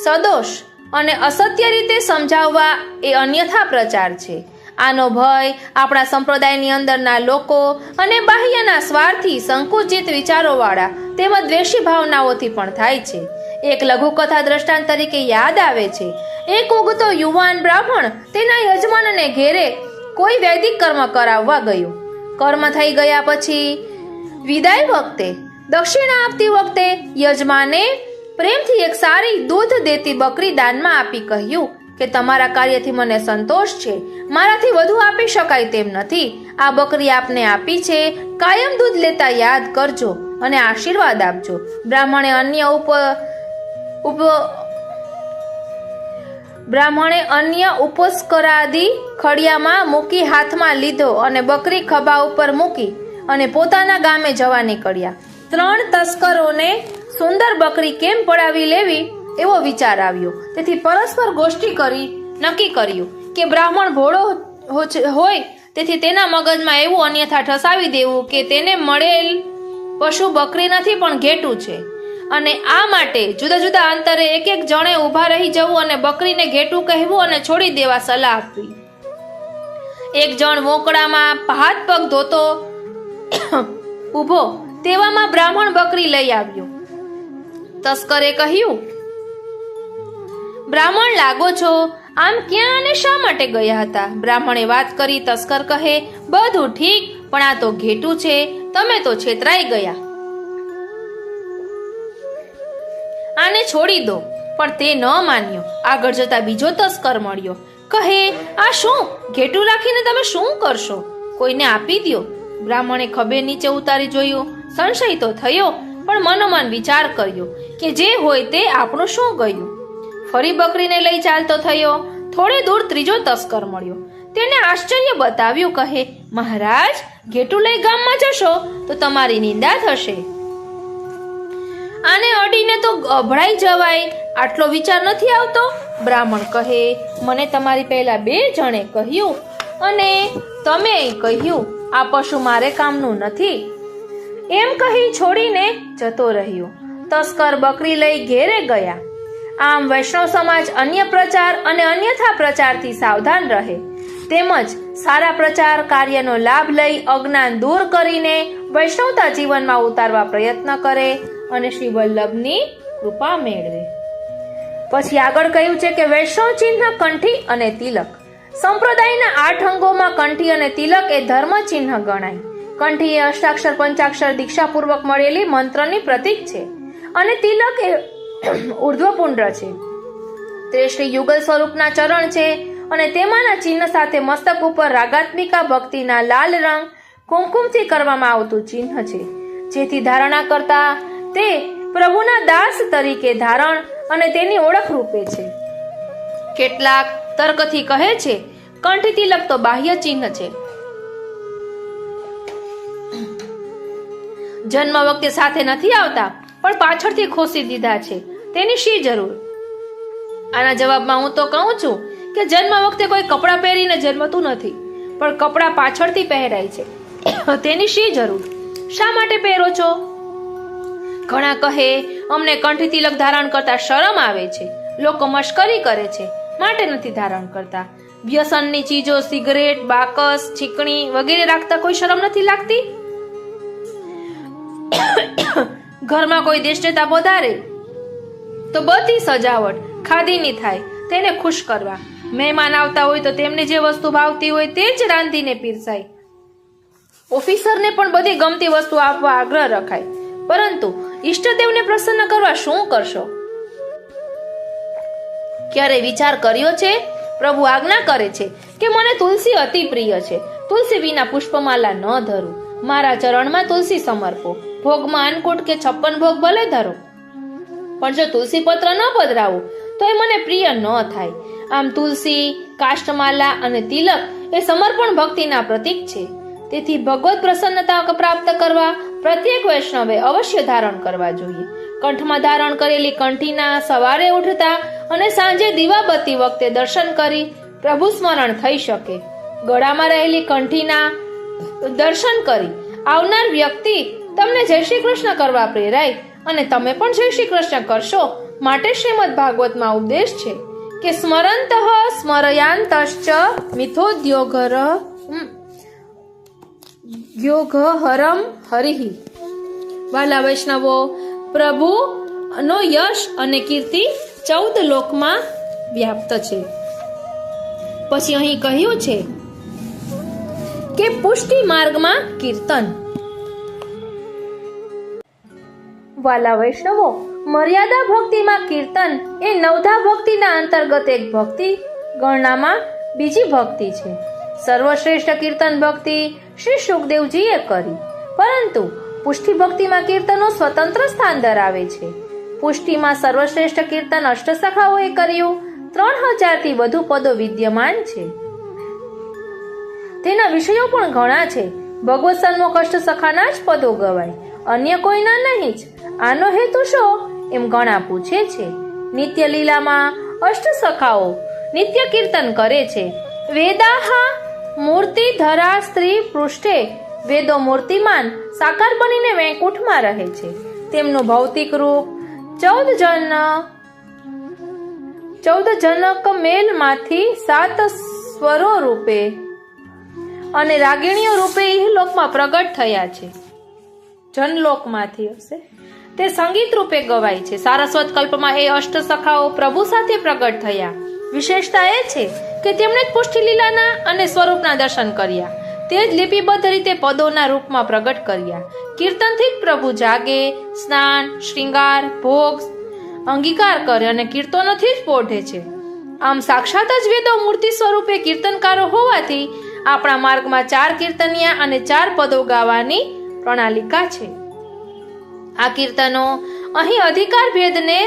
સદોષ અને અસત્ય રીતે સમજાવવા એ અન્યથા પ્રચાર છે. આનો ભય આપણા સંપ્રદાયની અંદરના લોકો અને બાહ્યના સ્વાર્થી સંકુચિત વિચારોવાળા તેમજ દ્વેષી ભાવનાઓથી પણ થાય છે. એક લઘુકથા દ્રષ્ટાંત તરીકે યાદ આવે છે. એક ઉગતો યુવાન બ્રાહ્મણ તેના યજમાનને ઘેરે કોઈ વૈદિક કર્મ કરાવવા ગયો. કર્મ થઈ ગયા પછી વિદાય વખતે દક્ષિણા આપતી વખતે યજમાને પ્રેમથી એક સારી દૂધ દેતી બકરી દાનમાં આપી કહ્યું કે તમારા કાર્યથી મને સંતોષ છે, મારાથી વધુ આપી શકાય તેમ નથી. આ બકરી આપને આપી છે, કાયમ દૂધ લેતા યાદ કરજો અને આશીર્વાદ આપજો. બ્રાહ્મણે અન્ય ઉપસ્કરાદી ખડિયામાં મૂકી હાથમાં લીધો અને બકરી ખભા ઉપર મૂકી અને પોતાના ગામે જવા નીકળ્યા. 3 તસ્કરોને સુંદર બકરી કેમ પડાવી લેવી એવો વિચાર આવ્યો. તેથી પરસ્પર ગોષ્ઠી કરી નક્કી કર્યું કે બ્રાહ્મણ ભોળો હોય તેથી તેના મગજમાં એવું અન્યથા ઠસાવી દેવું કે તેને મળેલ પશુ બકરી નથી પણ ઘેટું છે, અને આ માટે જુદા જુદા અંતરે એક એક જણે ઊભા રહી જવું અને બકરીને ઘેટું કહેવું અને છોડી દેવા સલાહ આપવી. એક જણ મોકળામાં હાથ પગ ધોતો ઊભો, તેવામાં બ્રાહ્મણ બકરી લઈ આવ્યો. તસ્કરે કહ્યું, બ્રાહ્મણ લાગો છો, આમ ક્યાં અને શા માટે ગયા હતા? બ્રાહ્મણે વાત કરી. તસ્કર કહે, બધું ઠીક, પણ આ તો ઘેટું છે, તમે તો છેતરાઈ ગયા, આને છોડી દો. પણ તે ન માન્યો. આગળ જતા બીજો તસ્કર મળ્યો. કહે, આ શું? ઘેટું રાખીને તમે શું કરશો? કોઈને આપી દ્યો. બ્રાહ્મણે ખભે નીચે ઉતારી જોયું. સંશય તો થયો, પણ મનોમન વિચાર કર્યો કે જે હોય તે આપણું શું ગયું. ફરી બકરીને લઈ ચાલતો થયો. થોડે દૂર ત્રીજો તસ્કર મળ્યો. તેને આશ્ચર્ય બતાવ્યું. કહે, મહારાજ, ઘેટું લઈ ગામમાં જશો તો તમારી નિંદા થશે, આને અડીને તો અભડાઈ જવાય, આટલો વિચાર નથી આવતો? બ્રાહ્મણ કહે, મને તમારી પહેલા 2 જણે કહ્યું અને તમે કહ્યું આ પશુ મારે કામનું નથી, એમ કહી છોડીને જતો રહ્યો. તસ્કર બકરી લઈ ઘેરે ગયા. આમ વૈષ્ણવ સમાજ અન્ય પ્રચાર અને અન્યથા પ્રચારથી સાવધાન રહે, તેમજ સારા પ્રચાર કાર્યનો લાભ લઈ અજ્ઞાન દૂર કરીને વૈષ્ણવતા જીવનમાં ઉતારવા પ્રયત્ન કરે અને શ્રી વલ્લભની કૃપા મેળવે. પછી આગળ કહ્યું છે કે વૈષ્ણવ ચિહ્ન કંઠી અને તિલક. સંપ્રદાયના 8 અંગોમાં કંઠી અને તિલક એ ધર્મ ચિહ્ન ગણાય. કંઠી એ અષ્ટાક્ષર પંચાક્ષર દીક્ષાપૂર્વક મળેલી મંત્રની પ્રતીક છે અને તિલક એ ઉર્ધ્વપુંડ્ર છે. તે શ્રી યુગલ સ્વરૂપના ચરણ છે અને તેમાંના ચિહ્ન સાથે મસ્તક ઉપર રાગાત્મિકા ભક્તિના લાલ રંગ કુમકુમથી કરવામાં આવતું ચિહ્ન છે, જેથી ધારણા કરતા તે પ્રભુના દાસ તરીકે ધારણ અને તેની ઓળખ રૂપે છે. કેટલાક તર્કથી કહે છે કંઠી તિલક તો બાહ્ય ચિહ્ન છે, જન્મ વખતે સાથે નથી આવતા પણ પાછળથી ખોસી દીધા છે, તેની શી જરૂર? આના જવાબમાં હું તો કહું છું કે જન્મ વખતે કોઈ કપડાં પહેરીને જન્મતું નથી, પણ કપડાં પાછળથી પહેરાય છે, તેની શી જરૂર? શા માટે પહેરો છો? ઘણા કહે, અમને કંઠી તિલક ધારણ કરતા શરમ આવે છે, લોકો મશ્કરી કરે છે માટે નથી ધારણ કરતા. વ્યસનની ચીજો, સિગરેટ, બાકસ, છીકણી વગેરે રાખતા કોઈ શરમ નથી લાગતી? ઘરમાં કોઈ દેશનેતા પધારે તો બધી સજાવટ ખાદીની થાય, તેને ખુશ કરવા. મહેમાન આવતા હોય તો તેમને જે વસ્તુ ભાવતી હોય તે જ રાંધીને પીરસાય. ઓફિસરને પણ બધી ગમતી વસ્તુ આપવા આગ્રહ રખાય, પરંતુ ઈષ્ટદેવને પ્રસન્ન કરવા શું કરશો? ક્યારે વિચાર કર્યો છે? પ્રભુ આજ્ઞા કરે છે કે મને તુલસી અતિ પ્રિય છે, તુલસી વિના પુષ્પમાલા ન ધરું, મારા ચરણમાં તુલસી સમર્પો, ભોગમાં અન્નકૂટ કે 56 ભોગ ભલે ધરો, પણ જો તુલસી પત્ર ન પધરાવું તો એ મને પ્રિય ન થાય. આમ તુલસી, કાષ્ટમાલા અને તિલક એ સમર્પણ ભક્તિના પ્રતીક છે. તેથી ભગવત પ્રસન્નતા પ્રાપ્ત કરવા પ્રત્યેક વૈષ્ણવે અવશ્ય ધારણ કરવા જોઈએ. કંઠમાં ધારણ કરેલી કંઠીના સવારે ઉઠતા અને સાંજે દીવાબત્તી વખતે દર્શન કરી પ્રભુ સ્મરણ થઈ શકે. ગળામાં રહેલી કંઠીના દર્શન કરી આવનાર વ્યક્તિ તમને જય શ્રી કૃષ્ણ કરવા પ્રેરાય અને તમે પણ જય શ્રી કૃષ્ણ કરશો માટે શ્રીમદ ભાગવતમાં ઉપદેશ છે કે સ્મરંતઃ સ્મરયાંતશ્ચ મિથોદ્યોગહરમ હરિઃ. વાલા વૈષ્ણવો, પ્રભુનો યશ અને કીર્તિ 14 લોકમાં વ્યાપ્ત છે. પછી અહીં કહ્યું છે કે પુષ્ટિ માર્ગમાં કીર્તન. વાલા વૈષ્ણવો, મર્યાદા ભક્તિમાં કીર્તન એ નવધા ભક્તિના અંતર્ગત એક ભક્તિ ગણનામાં બીજી ભક્તિ છે. સર્વશ્રેષ્ઠ કીર્તન ભક્તિ શ્રી સુખદેવજીએ કરી, પરંતુ પુષ્ટિ ભક્તિમાં કીર્તનો સ્વતંત્ર સ્થાન ધરાવે છે. પુષ્ટિમાં સર્વશ્રેષ્ઠ કીર્તન અષ્ટસખાઓએ કર્યું. 3000 થી વધુ પદો વિદ્યમાન છે. તેના વિષયો પણ ઘણા છે. ભગવત સન્મુખ અષ્ટસખાના જ પદો ગવાય, અન્ય કોઈના નહીં જ. આનો હેતુ શો એમ ઘણા પૂછે છે. નિત્ય લીલામાં અષ્ટસખાઓ નિત્ય કીર્તન કરે છે. વેદાહ મૂર્તિ ધરા સ્ત્રી પૃષ્ઠે, વેદો મૂર્તિમાન સાકાર બનીને વૈકુંઠમાં રહે છે. તેમનું ભૌતિક રૂપ 14 જનક મેલમાંથી 7 સ્વરો રૂપે અને રાગિણીઓ રૂપે ઇહલોકમાં પ્રગટ થયા છે. જનલોકમાંથી હશે તે સંગીત રૂપે ગવાય છે. સારસ્વત કલ્પમાં એ અષ્ટસખાઓ પ્રભુ સાથે પ્રગટ થયા. વિશેષતા એ છે કે તેમણે જ પુષ્ટિ લીલાના અને સ્વરૂપના દર્શન કર્યા. તે જ લિપિબદ્ધ રીતે પદોના રૂપમાં પ્રગટ કર્યા. કીર્તનથી જ પ્રભુ જાગે, સ્નાન, શ્રૃંગાર, ભોગ અંગીકાર કરે અને કીર્તનોથી જ પોઢે છે. આમ સાક્ષાત જ વેદો મૂર્તિ સ્વરૂપે કીર્તનકારો હોવાથી આપણા માર્ગમાં 4 કીર્તનિયા અને 4 પદો ગાવાની પ્રણાલિકા છે. આ કીર્તનો અહીં અધિકાર ભેદને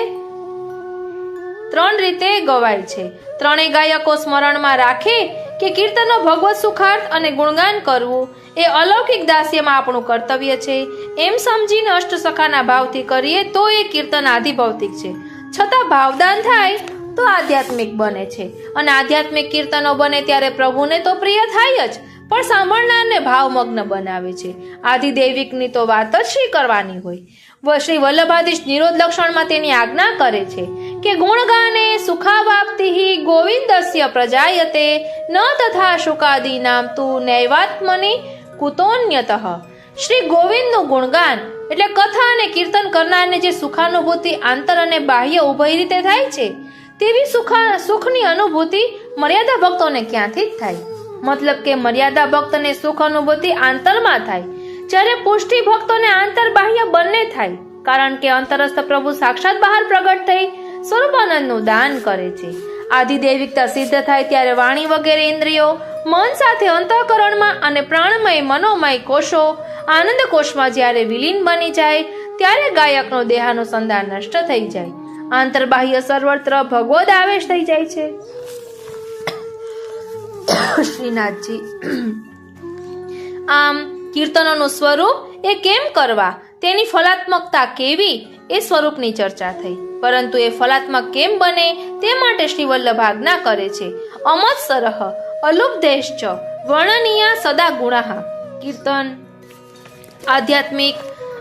3 રીતે ગવાય છે. ત્રણેય ગાયકો સ્મરણમાં રાખે કે કીર્તનો ભગવત સુખાર્થ અને ગુણગાન કરવું એ અલૌકિક દાસ્યમાં આપણું કર્તવ્ય છે એમ સમજીને અષ્ટસખાના ભાવથી કરીએ તો એ કીર્તન આધિભૌતિક છે. છતાં ભાવદાન થાય તો આધ્યાત્મિક બને છે, અને આધ્યાત્મિક કીર્તનો બને ત્યારે પ્રભુને તો પ્રિય થાય જ, પણ સાંભળનારને ભાવમગ્ન બનાવે છે. આધિદૈવિકની તો વાત જ શ્રી કરવાની હોય. શ્રી વલ્લભાધીશ નિરોધ લક્ષણમાં તેની આજ્ઞા કરે છે કે ગુણગાને સુખાવાપ્તિઃ ગોવિંદસ્ય પ્રજાયતે ન તથા શુકાદીનામ તુ નૈવાત્મનિ કુતોન્યતઃ. શ્રી ગોવિંદનું ગુણગાન એટલે કથા અને કીર્તન કરનારને જે સુખાનુભૂતિ આંતર અને બાહ્ય ઉભય રીતે થાય છે, તેવી સુખની અનુભૂતિ મર્યાદા ભક્તોને ક્યાંથી જ થાય? મતલબ કે મર્યાદા ભક્તને સુખ અનુભૂતિ આંતરમાં થાય, જ્યારે પુષ્ટિ ભક્તોને આંતર બાહ્ય બંને થાય. કારણ કે અંતરસ્થ પ્રભુ સાક્ષાત બહાર પ્રગટ થઈ સ્વરૂપાનંદનું દાન કરે છે. આધિદૈવિકતા સિદ્ધ થાય ત્યારે વાણી વગેરે ઇન્દ્રિયો મન સાથે અંતઃકરણમાં અને પ્રાણમય મનોમય કોષો આનંદ કોષમાં જ્યારે વિલીન બની જાય ત્યારે ગાયકનો દેહાનુસંધાન નષ્ટ થઈ જાય. આંતરબાહ્ય સર્વત્ર ભગવદ આવેશ થઈ જાય છે. શ્રીનાથજી, આમ કીર્તનોનું સ્વરૂપ એ કેમ કરવા, તેની ફલાત્મકતા કેવી એ સ્વરૂપની ચર્ચા થઈ. પરંતુ એ ફલાત્મક કેમ બને તે માટે શ્રી વલ્લભ આજ્ઞા કરે છે. અમત્સરઃ અલુબ્ધેશ્ચ વર્ણનીય સદા ગુણાઃ. કીર્તન આધ્યાત્મિક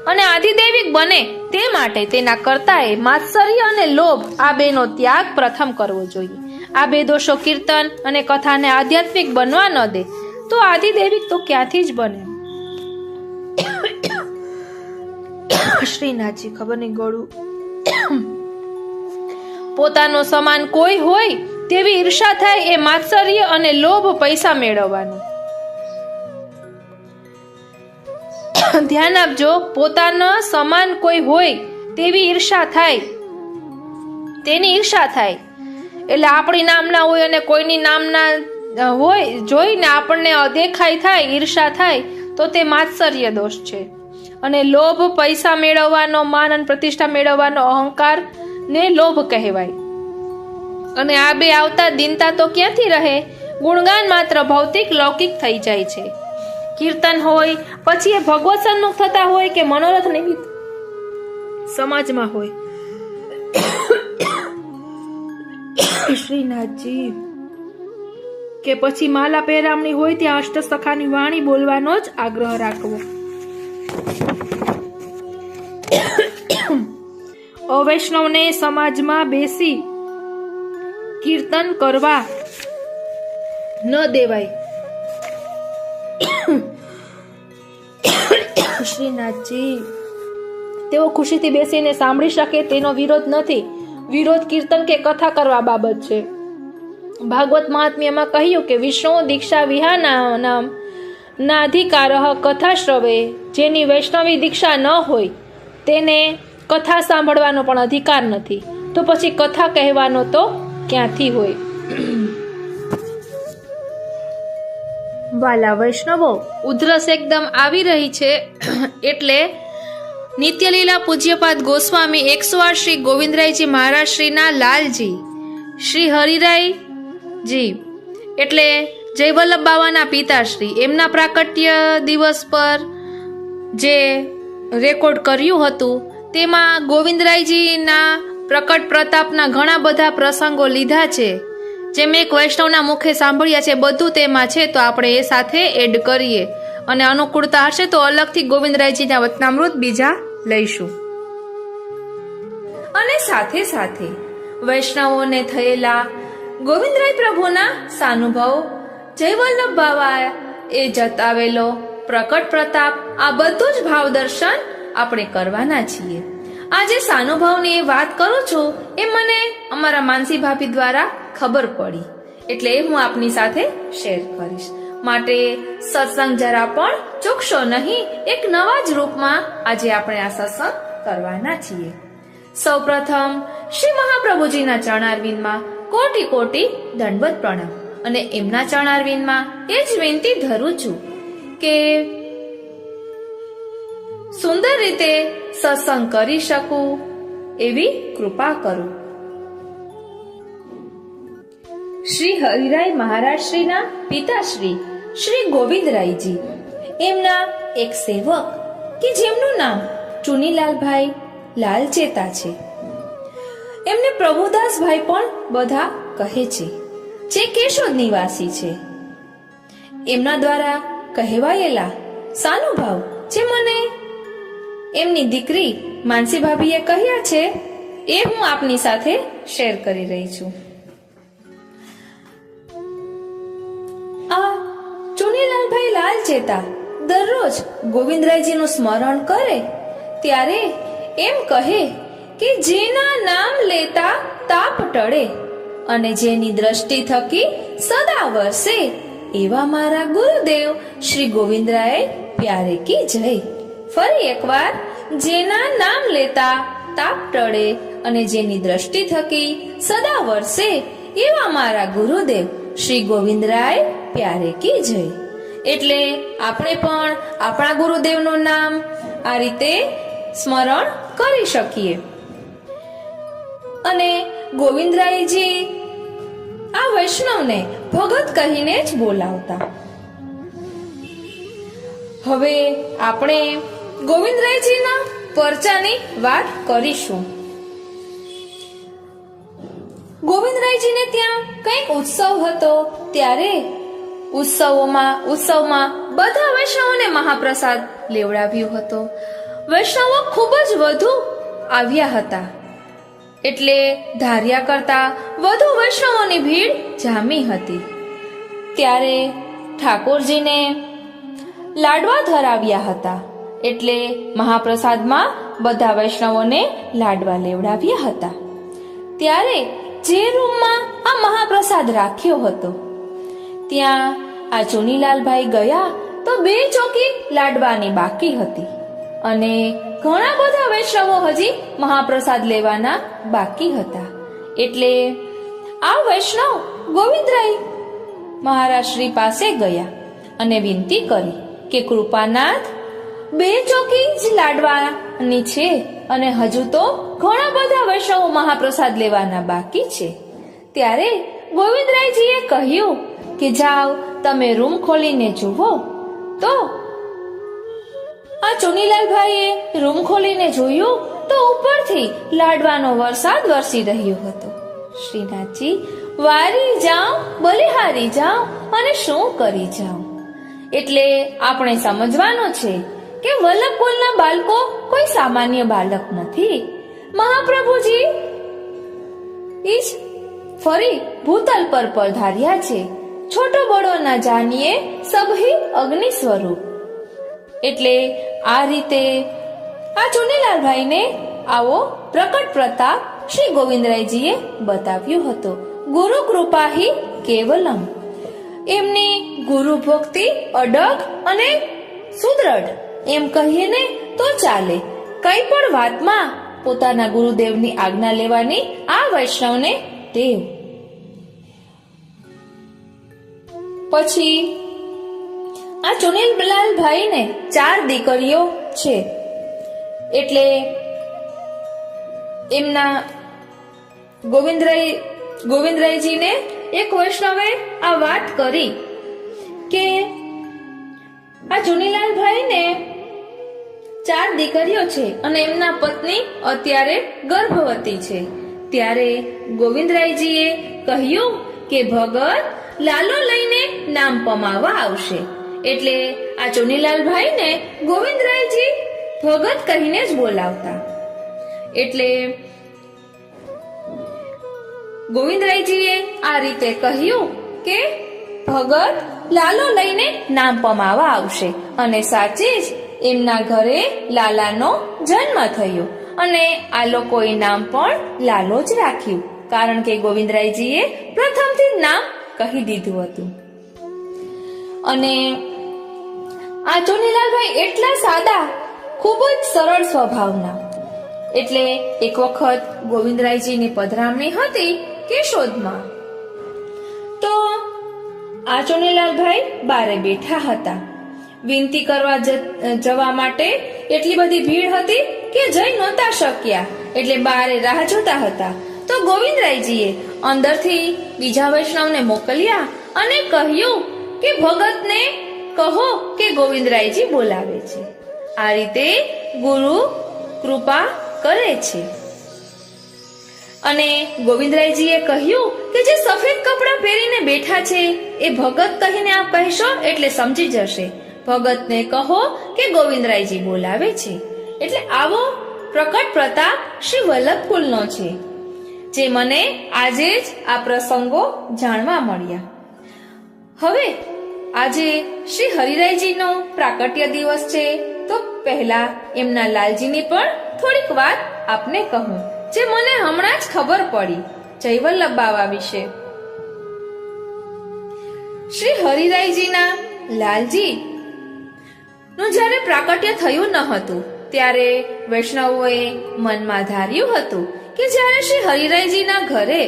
અને આધિદૈવિક બને તે માટે તેના કર્તાએ માત્સર્ય અને લોભ આ બેનો ત્યાગ પ્રથમ કરવો જોઈએ. આ બે દોષો કીર્તન અને કથાને આધ્યાત્મિક બનવા ન દે તો આધિદૈવિક તો ક્યાંથી જ બને. શ્રીનાથજી, ખબર નહીં ગળું. પોતાનો સમાન કોઈ હોય તેવી ઈર્ષા થાય એ માત્સર્ય અને લોભ પૈસા મેળવવાનો. ધ્યાન આપજો, પોતાના સમાન કોઈ હોય તેવી ઈર્ષા થાય, તેની ઈર્ષા થાય એટલે આપણી નામના હોય અને કોઈની નામના હોય જોઈને આપણને અદેખાઈ થાય, ઈર્ષા થાય તો તે માત્સર્ય દોષ છે. અને લોભ પૈસા મેળવવાનો, માન અને પ્રતિષ્ઠા મેળવવાનો અહંકાર ને લોભ કહેવાય. અને આ બે આવતા દિનતા તો ક્યાંથી રહે? ગુણગાન માત્ર ભૌતિક લૌકિક થઈ જાય છે. કીર્તન હોય પછી એ ભગવત સન્મુખ થતા હોય કે મનોરથ નિમિત્ત સમાજમાં હોય. શ્રીનાથજી, કે પછી માલા પહેરામણી હોય ત્યાં અષ્ટસખાની વાણી બોલવાનો જ આગ્રહ રાખવો. અવૈષ્ણવને સમાજમાં બેસી કીર્તન કરવા ન દેવાય. શ્રીનાથજી, તેઓ ખુશીથી બેસીને સાંભળી શકે તેનો વિરોધ નથી. વિરોધ કીર્તન કે કથા કરવા બાબત છે. ભાગવત મહાત્મ્યમાં કહ્યું કે વિષ્ણુ દીક્ષા વિહાનાનામ નાધિકારઃ કથા શ્રવે. જેની વૈષ્ણવી દીક્ષા ન હોય તેને કથા સાંભળવાનો પણ અધિકાર નથી. તો પછી કથા કહેવાનો તો ક્યાંથી હોય? વાલા વૈષ્ણવો, ઉધરસ એકદમ આવી રહી છે એટલે નિત્યલીલા પૂજ્યપાદ ગોસ્વામી 108 શ્રી ગોવિંદરાયજી મહારાજ શ્રીના લાલજી શ્રી હરિરાયજી એટલે જયવલ્લભ બાવાના પિતાશ્રી એમના પ્રાકટ્ય દિવસ પર જે રેકોર્ડ કર્યું હતું તેમાં ગોવિંદરાયજીના પ્રકટ પ્રતાપના ઘણા બધા પ્રસંગો લીધા છે. જે મેં એક વૈષ્ણવના મુખે સાંભળ્યા છે, બધું તેમાં છે. તો આપણે એ સાથે એડ કરીએ અને અનુકૂળતા હશે તો અલગથી ગોવિંદરાયજીના વચનામૃત બીજા લઈશું. અને સાથે સાથે વૈષ્ણવોને થયેલા ગોવિંદરાય પ્રભુના સાનુભવ, જયવલ્લભ બાવા એ જતાવેલો પ્રકટ પ્રતાપ, આ બધું જ ભાવ દર્શન આપણે કરવાના છીએ. આ જે સાનુભવની વાત કરું છું એ મને અમારા માનસી ભાભી દ્વારા ખબર પડી એટલે હું આપની સાથે શેર કરીશ. માટે સત્સંગ જરા પણ ચૂકશો નહીં. એક નવા જ રૂપમાં આજે આપણે આ સત્સંગ કરવાના છીએ. સૌપ્રથમ શ્રી મહાપ્રભુજીના ચરણારવિંદમાં કોટી કોટી દંડવત પ્રણામ અને એમના ચરણારવિંદમાં એ જ વિનંતી ધરું છું કે સુંદર રીતે સત્સંગ કરી શકું એવી કૃપા કરો. શ્રી હરિરાય મહારાજ શ્રીના પિતાશ્રી શ્રી ગોવિંદરાયજી એમના એક સેવક કે જેમનું નામ ચુનીલાલભાઈ લાલચેતા છે. એમને પ્રભુદાસભાઈ પણ બધા કહે છે, જે કેશોદ નિવાસી છે. એમના દ્વારા કહેવાયેલા સાનુભાવ જે મને એમની દીકરી માનસી ભાભીએ કહ્યા છે એ હું આપની સાથે શેર કરી રહી છું. આ ચુનીલાલભાઈ લાલચેતા દરરોજ ગોવિંદરાયજીનું સ્મરણ કરે ત્યારે એમ કહે કે જેના નામ લેતા તાપ ટળે અને જેની દ્રષ્ટિ થકી સદા વરસે એવા મારા ગુરુદેવ શ્રી ગોવિંદરાય પ્યારે કી જય. ફરી એકવાર, જેના નામ લેતા તાપ ટળે અને જેની દ્રષ્ટિ થકી સદા વરસે એવા મારા ગુરુદેવ શ્રી ગોવિંદરાય પ્યારે કી જય. એટલે આપણે પણ આપણા ગુરુદેવનું નામ આ રીતે સ્મરણ કરી શકીએ. અને ગોવિંદરાયજી આ વૈષ્ણવને ભગત કહીને જ બોલાવતા. હવે આપણે ગોવિંદરાયજીના પરચાની વાત કરીશું. ગોવિંદરાયજીને ત્યાં કંઈક ઉત્સવ હતો ત્યારે ઉત્સવમાં બધા વૈષ્ણવોને મહાપ્રસાદ લેવડાવ્યો હતો. વૈષ્ણવો ખૂબ જ વધુ આવ્યા હતા એટલે ધાર્યા કરતા વધુ વૈષ્ણવોની ભીડ જામી હતી. ત્યારે ઠાકોરજીને લાડવા ધરાવ્યા હતા એટલે મહાપ્રસાદમાં બધા વૈષ્ણવોને લાડવા લેવડાવ્યા હતા. ત્યારે જે રૂમમાં આ મહાપ્રસાદ રાખ્યો હતો ત્યાં આ ચુનીલાલભાઈ ગયા તો 2 ચોકી લાડવાની બાકી હતી અને ઘણા બધા વૈષ્ણવો હજી મહાપ્રસાદ લેવાના બાકી હતા. એટલે આ વૈષ્ણવ ગોવિંદરાય મહારાજ શ્રી પાસે ગયા અને વિનંતી કરી કે કૃપાનાથ, 2 ચોકી જ લાડવાની છે અને હજુ તો ઘણા બધા વૈષ્ણવો મહાપ્રસાદ લેવાના બાકી છે. ત્યારે ગોવિંદરાયજીએ કહ્યું કે જાઓ તમે રૂમ ખોલીને જુઓ. તો આ ચુનીલાલભાઈએ રૂમ ખોલીને જોયું તો ઉપરથી લાડવાનો વરસાદ વરસી રહ્યો હતો. શ્રીનાથજી, વારી જાઉં બલિહારી જાઉં અને શું કરી જાઉં. એટલે આપણે સમજવાનું છે કે વલ્લભકુલના બાળકો કોઈ સામાન્ય બાળક નથી. મહાપ્રભુજી ફરી ભૂતલ પર પધાર્યા છે. છોટો બડો ના જાનીએ સભી અગ્નિ સ્વરૂપ. એટલે આ રીતે આ ચુનીલાલભાઈને આવો પ્રકટ પ્રતાપ શ્રી ગોવિંદરાયજીએ બતાવ્યો હતો. ગુરુ કૃપા હિ કેવલમ. એમની ગુરુ ભક્તિ અડગ અને સુદ્રઢ એમ કહીએ ને તો ચાલે. કઈ પણ વાતમાં પોતાના ગુરુદેવની આજ્ઞા લેવાની આ વૈષ્ણવને ટેવ. પછી આ ચુનીલાલભાઈને 4 દીકરીઓ છે. એટલે એમના ગોવિંદરાયજીને એક વૈષ્ણવે આ વાત કરી કે આ ચુનીલાલભાઈને 4 દીકરીઓ છે અને એમના પત્ની અત્યારે ગર્ભવતી છે. ત્યારે ગોવિંદરાયજીએ કહ્યું કે ભગત લાલો લઈને નામ પમાવવા આવશે. એટલે આ ચુનીલાલભાઈને ગોવિંદરાયજી ભગત કહીને જ બોલાવતા. એટલે ગોવિંદરાયજીએ આ રીતે કહ્યું કે ભગત લાલો લઈને નામ પમાવવા આવશે. અને સાચે જ એમના ઘરે લાલાનો જન્મ થયો અને આ લોકોએ નામ પણ લાલો જ રાખ્યું, કારણ કે ગોવિંદરાયજીએ પ્રથમથી જ નામ કહી દીધું હતું. અને આ ચુનીલાલભાઈ એટલા સાદા, ખૂબ જ સરળ સ્વભાવના. એટલે એક વખત ગોવિંદરાયજીની પધરામણી હતી કેશોદમાં. તો આ ચુનીલાલભાઈ બારે બેઠા હતા. વિનંતી કરવા જવા માટે એટલી બધી ભીડ હતી કે જઈ નહોતા શક્યા. એટલે બારે રાહ જોતા હતા. તો ગોવિંદરાયજીએ અંદરથી બીજા વૈષ્ણવને મોકલ્યા અને કહ્યું કે ભગતને કહો કે ગોવિંદરાયજી બોલાવે છે. આ રીતે ગુરુ કૃપા કરે છે. અને ગોવિંદરાયજીએ કહ્યું કે જે સફેદ કપડાં પહેરીને બેઠા છે એ ભગત કહીને આપ કહેશો એટલે સમજી જશે. ભગતને કહો કે ગોવિંદરાયજી બોલાવે છે. એટલે આવો પ્રકટ પ્રતાપ શ્રી વલ્લભકુલનો છે, જે મને આજે જ આ પ્રસંગો જાણવા મળ્યા. હવે આજે શ્રી હરિરાયજીનો પ્રાકટ્ય દિવસ છે, તો પહેલા એમના લાલજીની પણ થોડીક વાત આપને કહું, જે મને હમણાં જ ખબર પડી જયવલ્લભ બાવા વિશે. શ્રી હરિરાયજીના લાલજી નું જ્યારે પ્રાકટ્ય થયું ન હતું ત્યારે વૈષ્ણવોએ મનમાં ધાર્યું હતું કે જ્યારે શ્રી હરિરાયજીના ઘરે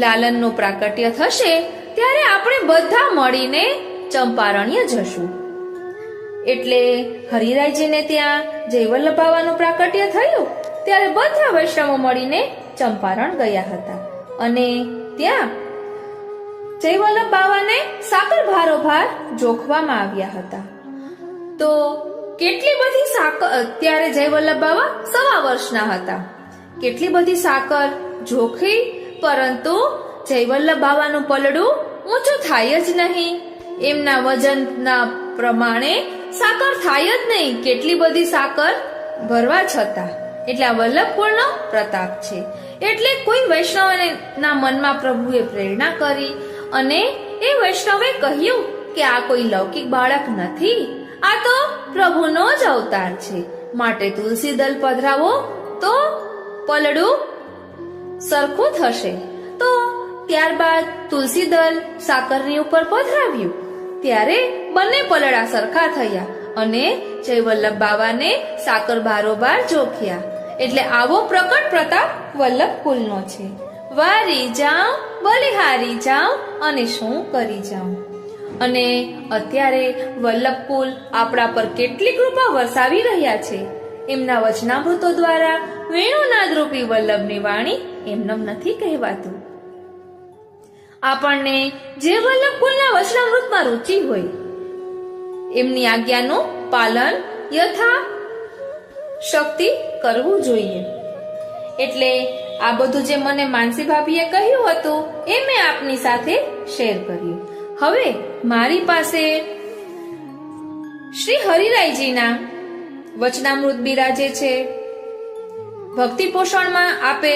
લાલનનું પ્રાકટ્ય થશે ત્યારે આપણે બધા મળીને ચંપારણ્ય જશું. એટલે હરિરાયજીને ત્યાં જયવલ્લભ બાવાનું પ્રાકટ્ય થયું ત્યારે બધા વૈષ્ણવો મળીને ચંપારણ ગયા હતા. અને ત્યાં જયવલ્લભ બાવાને સાકર ભારોભાર જોખવામાં આવ્યા હતા. તો કેટલી બધી સાકર, ત્યારે જયવલ્લભ બાવા 1.25 વર્ષના હતા. કેટલી બધી સાકર જોખી, પરંતુ જયવલ્લભ બાવાનું પલડું ઊંચું થાય જ નહીં. એમના વજનના પ્રમાણે સાકર થાય જ નહીં, કેટલી બધી સાકર ભરવા છતાં. એટલે આ વલ્લભકુળનો પ્રતાપ છે. એટલે કોઈ વૈષ્ણવના મનમાં પ્રભુએ પ્રેરણા કરી અને એ વૈષ્ણવે કહ્યું કે આ કોઈ લૌકિક બાળક નથી, આ તો પ્રભુનો જ અવતાર છે. માટે તુલસી દલ પધરાવો તો પલડું સરખું થશે. તો ત્યારબાદ તુલસી દલ સાકરની ઉપર પધરાવ્યું ત્યારે બંને પલડા સરખા થયા અને જયવલ્લભ બાવાને સાકર બારોબાર જોખ્યા. એટલે આવો પ્રકટ પ્રતાપ વલ્લભકુલનો છે. વારી જાઉં બલિહારી જાઉં અને શું કરી જાઉં. અને અત્યારે વલ્લભકુલ આપણા પર કેટલી કૃપા વરસાવી રહ્યા છે. એમના વચનામૃતો દ્વારા વેણુનાદ રૂપી વલ્લભની વાણી એમનેમ નથી કહેવાતું. આપણને જે વલ્લભકુલના વચનામૃતમાં રુચિ હોય એમની આજ્ઞાનું પાલન યથા શક્તિ કરવું જોઈએ. એટલે આ બધું જે મને માનસી ભાભીએ કહ્યું હતું એ મેં આપની સાથે શેર કર્યું. હવે મારી પાસે શ્રી હરિરાયજીના વચનામૃત બિરાજે છે. ભક્તિ પોષણમાં આપે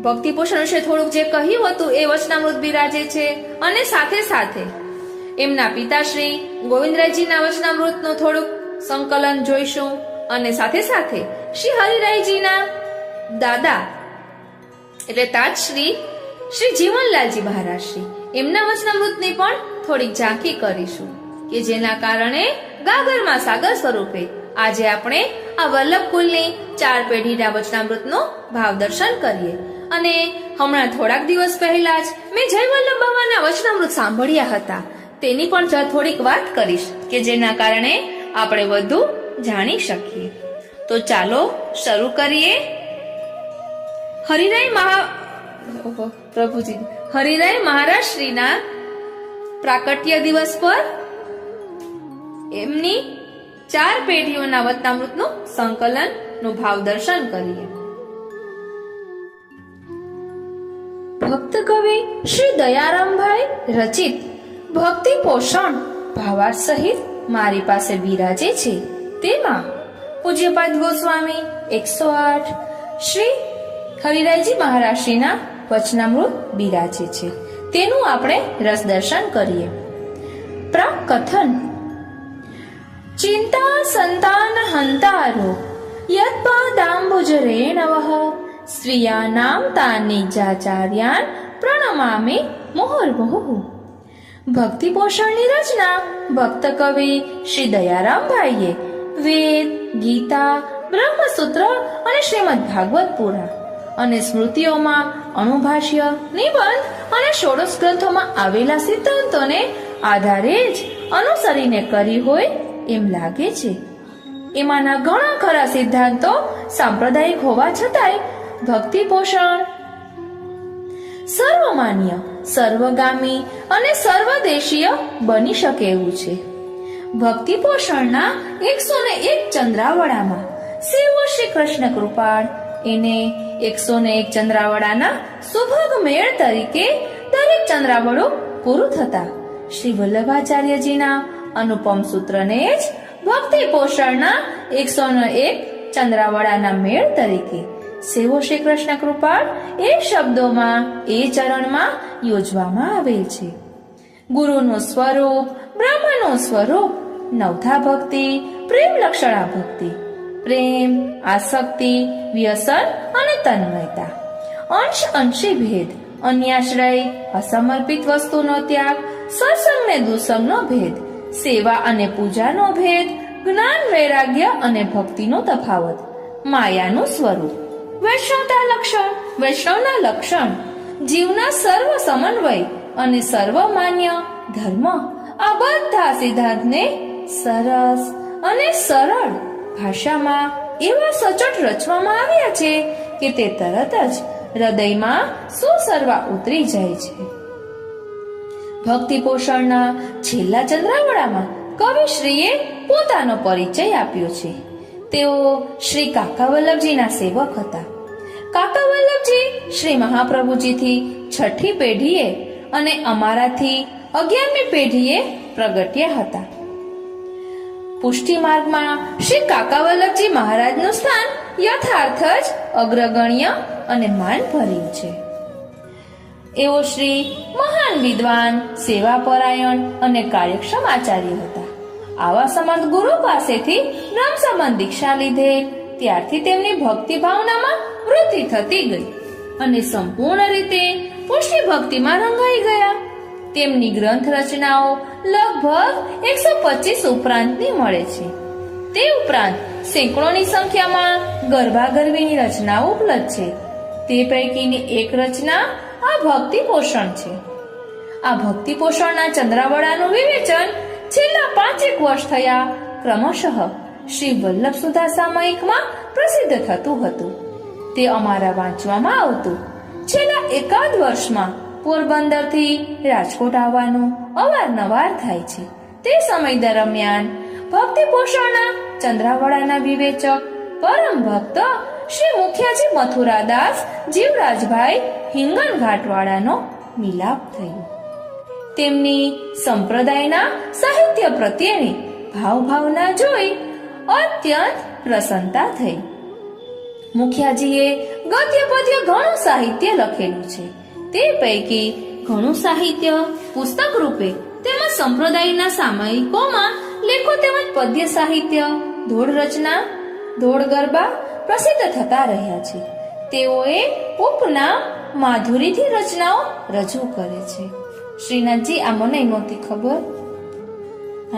ભક્તિ પોષણ વિશે થોડુંક જે કહ્યું હતું એ વચનામૃત બિરાજે છે અને સાથે સાથે એમના પિતાશ્રી ગોવિંદરાયજીના વચનામૃતનું થોડુંક સંકલન જોઈશું અને સાથે સાથે શ્રી હરિરાયજીના દાદા એટલે તાજશ્રી શ્રી જીવનલાલજી મહારાજશ્રી એમના વચનામૃતની પણ થોડીક ઝાંખી કરીશું કે જેના કારણે ગાગરમાં સાગર સ્વરૂપે આજે આપણે આ વલ્લભકુલની 4 પેઢીના વચનામૃતનું ભાવ દર્શન કરીએ. અને હમણાં થોડાક દિવસ પહેલા જ મેં જય વલ્લભ બાવાના વચનામૃત સાંભળ્યા હતા. તેની પણ થોડીક વાત કરીશ કે જેના કારણે આપણે વધુ જાણી શકીએ. તો ચાલો શરૂ કરીએ. હરિરાય મહારાજ શ્રીના પ્રાકટ્ય દિવસ પર એમની 4 પેઢીઓના વચનામૃતનું સંકલન નું ભાવ દર્શન કરીએ. ભક્ત કવિ શ્રી દયારામભાઈ રચિત ભક્તિ પોષણ ભાવાર્થ સહિત મારી પાસે બિરાજે છે. તેમાં પૂજ્યપાદ ગોસ્વામી 108 શ્રી હરિરાયજી મહારાજ શ્રીના વચનામૃત બિરાજે છે. તેનું આપણે રસ દર્શન કરીએ. પ્રાક કથન ચિંતા સંતાન હંતારો યત્પાદાંબુજ રેણવઃ સ્વીયાનામ તાનિજાચાર્યાન પ્રણમામિ મુહુર્મુહુઃ. ભક્તિ પોષણની રચના ભક્ત કવિ શ્રી દયારામભાઈએ વેદ, ગીતા, બ્રહ્મસૂત્ર અને શ્રીમદ ભાગવત પુરાણ અને સ્મૃતિઓમાં અણુભાષ્ય, નિબંધ અને ષોડશ ગ્રંથોમાં આવેલા સિદ્ધાંતોને આધારે જ અનુસરીને કરી હોય એમ લાગે છે. એમાંના ઘણા ખરા સિદ્ધાંતો સાંપ્રદાયિક હોવા છતાંય ભક્તિ પોષણ સર્વમાન્ય, સર્વગામી અને સર્વદેશીય બની શકે એવું છે. ભક્તિ પોષણના 101 ચંદ્રાવળામાં સેવો શ્રી કૃષ્ણ કૃપાળ એને 101 ચંદ્રાવળાના સુભગ મેળ તરીકે દરેક ચંદ્રાવળો પૂરું થતા શ્રી વલ્લભાચાર્યજીના અનુપમ સૂત્રને જ ભક્તિ પોષણના 101 ચંદ્રાવળાના મેળ તરીકે સેવો શ્રી કૃષ્ણ કૃપાળ એ શબ્દોમાં એ ચરણમાં યોજવામાં આવેલ છે. ગુરુનું સ્વરૂપ, બ્રહ્મનું સ્વરૂપ, નવધા ભક્તિ, પ્રેમ લક્ષણા ભક્તિ, પ્રેમ, આસક્તિ, વ્યસન અને તન્મયતા, અંશ અંશી ભેદ, અન્યાશ્રય, અસમર્પિત વસ્તુનો ત્યાગ, સત્સંગ ને દુસંગનો ભેદ, સેવા અને પૂજાનો ભેદ, જ્ઞાન વૈરાગ્ય અને ભક્તિનો તફાવત, માયાનું સ્વરૂપ, વૈષ્ણવતા લક્ષણ, વૈષ્ણવના લક્ષણ, જીવના સર્વ સમન્વય અને સર્વમાન્ય ધર્મ, આ બધા સિદ્ધાંતને સરસ અને સરળ ભાષામાં એવા સચોટ રચવામાં આવ્યા છે કે તે તરત જ હૃદયમાં સુસરવા ઉતરી જાય છે. ભક્તિ પોષણના છેલ્લા ચંદ્રાવળામાં કવિશ્રીએ પોતાનો પરિચય આપ્યો છે. તેઓ શ્રી કાકા વલ્લભજીના સેવક હતા. કાકા વલ્લભજી શ્રી મહાપ્રભુજીથી 6ઠી પેઢીએ અને અમારાથી 11મી પેઢીએ પ્રગટ્યા હતા. પુષ્ટિ માર્ગમાં શ્રી કાકા વલ્લભજી મહારાજનું સ્થાન યથાર્થ જ અગ્રગણ્ય અને માનભર્યું છે. એઓ શ્રી મહાન વિદ્વાન, સેવાપરાયણ અને કાર્યક્ષમ આચાર્ય હતા. આવા સમર્થ ગુરુ પાસેથી બ્રહ્મ સંબંધ દીક્ષા લીધે ત્યારથી તેમની ભક્તિ ભાવનામાં વૃદ્ધિ થતી ગઈ અને સંપૂર્ણ રીતે પુષ્ટિ ભક્તિમાં રંગાઈ ગયા. તેમની ગ્રંથ રચનાઓ લગભગ 125 ઉપરાંતની મળે છે. તે ઉપરાંત સેંકડોની સંખ્યામાં ગર્ભાગર્ભીની રચનાઓ ઉપલબ્ધ છે. તે પૈકીની એક રચના આ ભક્તિ પોષણ છે. આ ભક્તિ પોષણના ચંદ્રાવળાનું વિવેચન છેલ્લા 5 વર્ષ થયા ક્રમશઃ શ્રી વલ્લભ સુધા સામયિકમાં પ્રસિદ્ધ થતું હતું. તે અમારા વાંચવામાં આવતું. છેલ્લા એકાદ વર્ષમાં પોરબંદરથી રાજકોટ આવવાનું અવારનવાર થાય છે. તે સમય દરમિયાન ભક્તિ પોષણના ચંદ્રાવળાના વિવેચક પરમ ભક્ત શ્રી મુખિયાજી મથુરાદાસ જીવરાજભાઈ હિંગણ ઘાટવાળાનો મિલાપ થયો. તેમની સંપ્રદાયના સાહિત્ય પ્રત્યેની ભાવના જોઈ અત્યંત પ્રસન્નતા થઈ. મુખિયાજીએ ગદ્ય પદ્ય ઘણું સાહિત્ય લખેલું છે. તે પૈકી ઘણું સાહિત્ય પુસ્તક રૂપે તેમજ સંપ્રદાયના સામયિકોમાં લેખો તેમજ પદ્ય સાહિત્ય, ધોળ રચના, ધોળ ગરબા પ્રસિદ્ધ થતા રહ્યા છે. તેઓએ ઉપનામ માધુરીથી રચનાઓ રજૂ કરે છે. શ્રીનાથજી, આ મને નહોતી ખબર.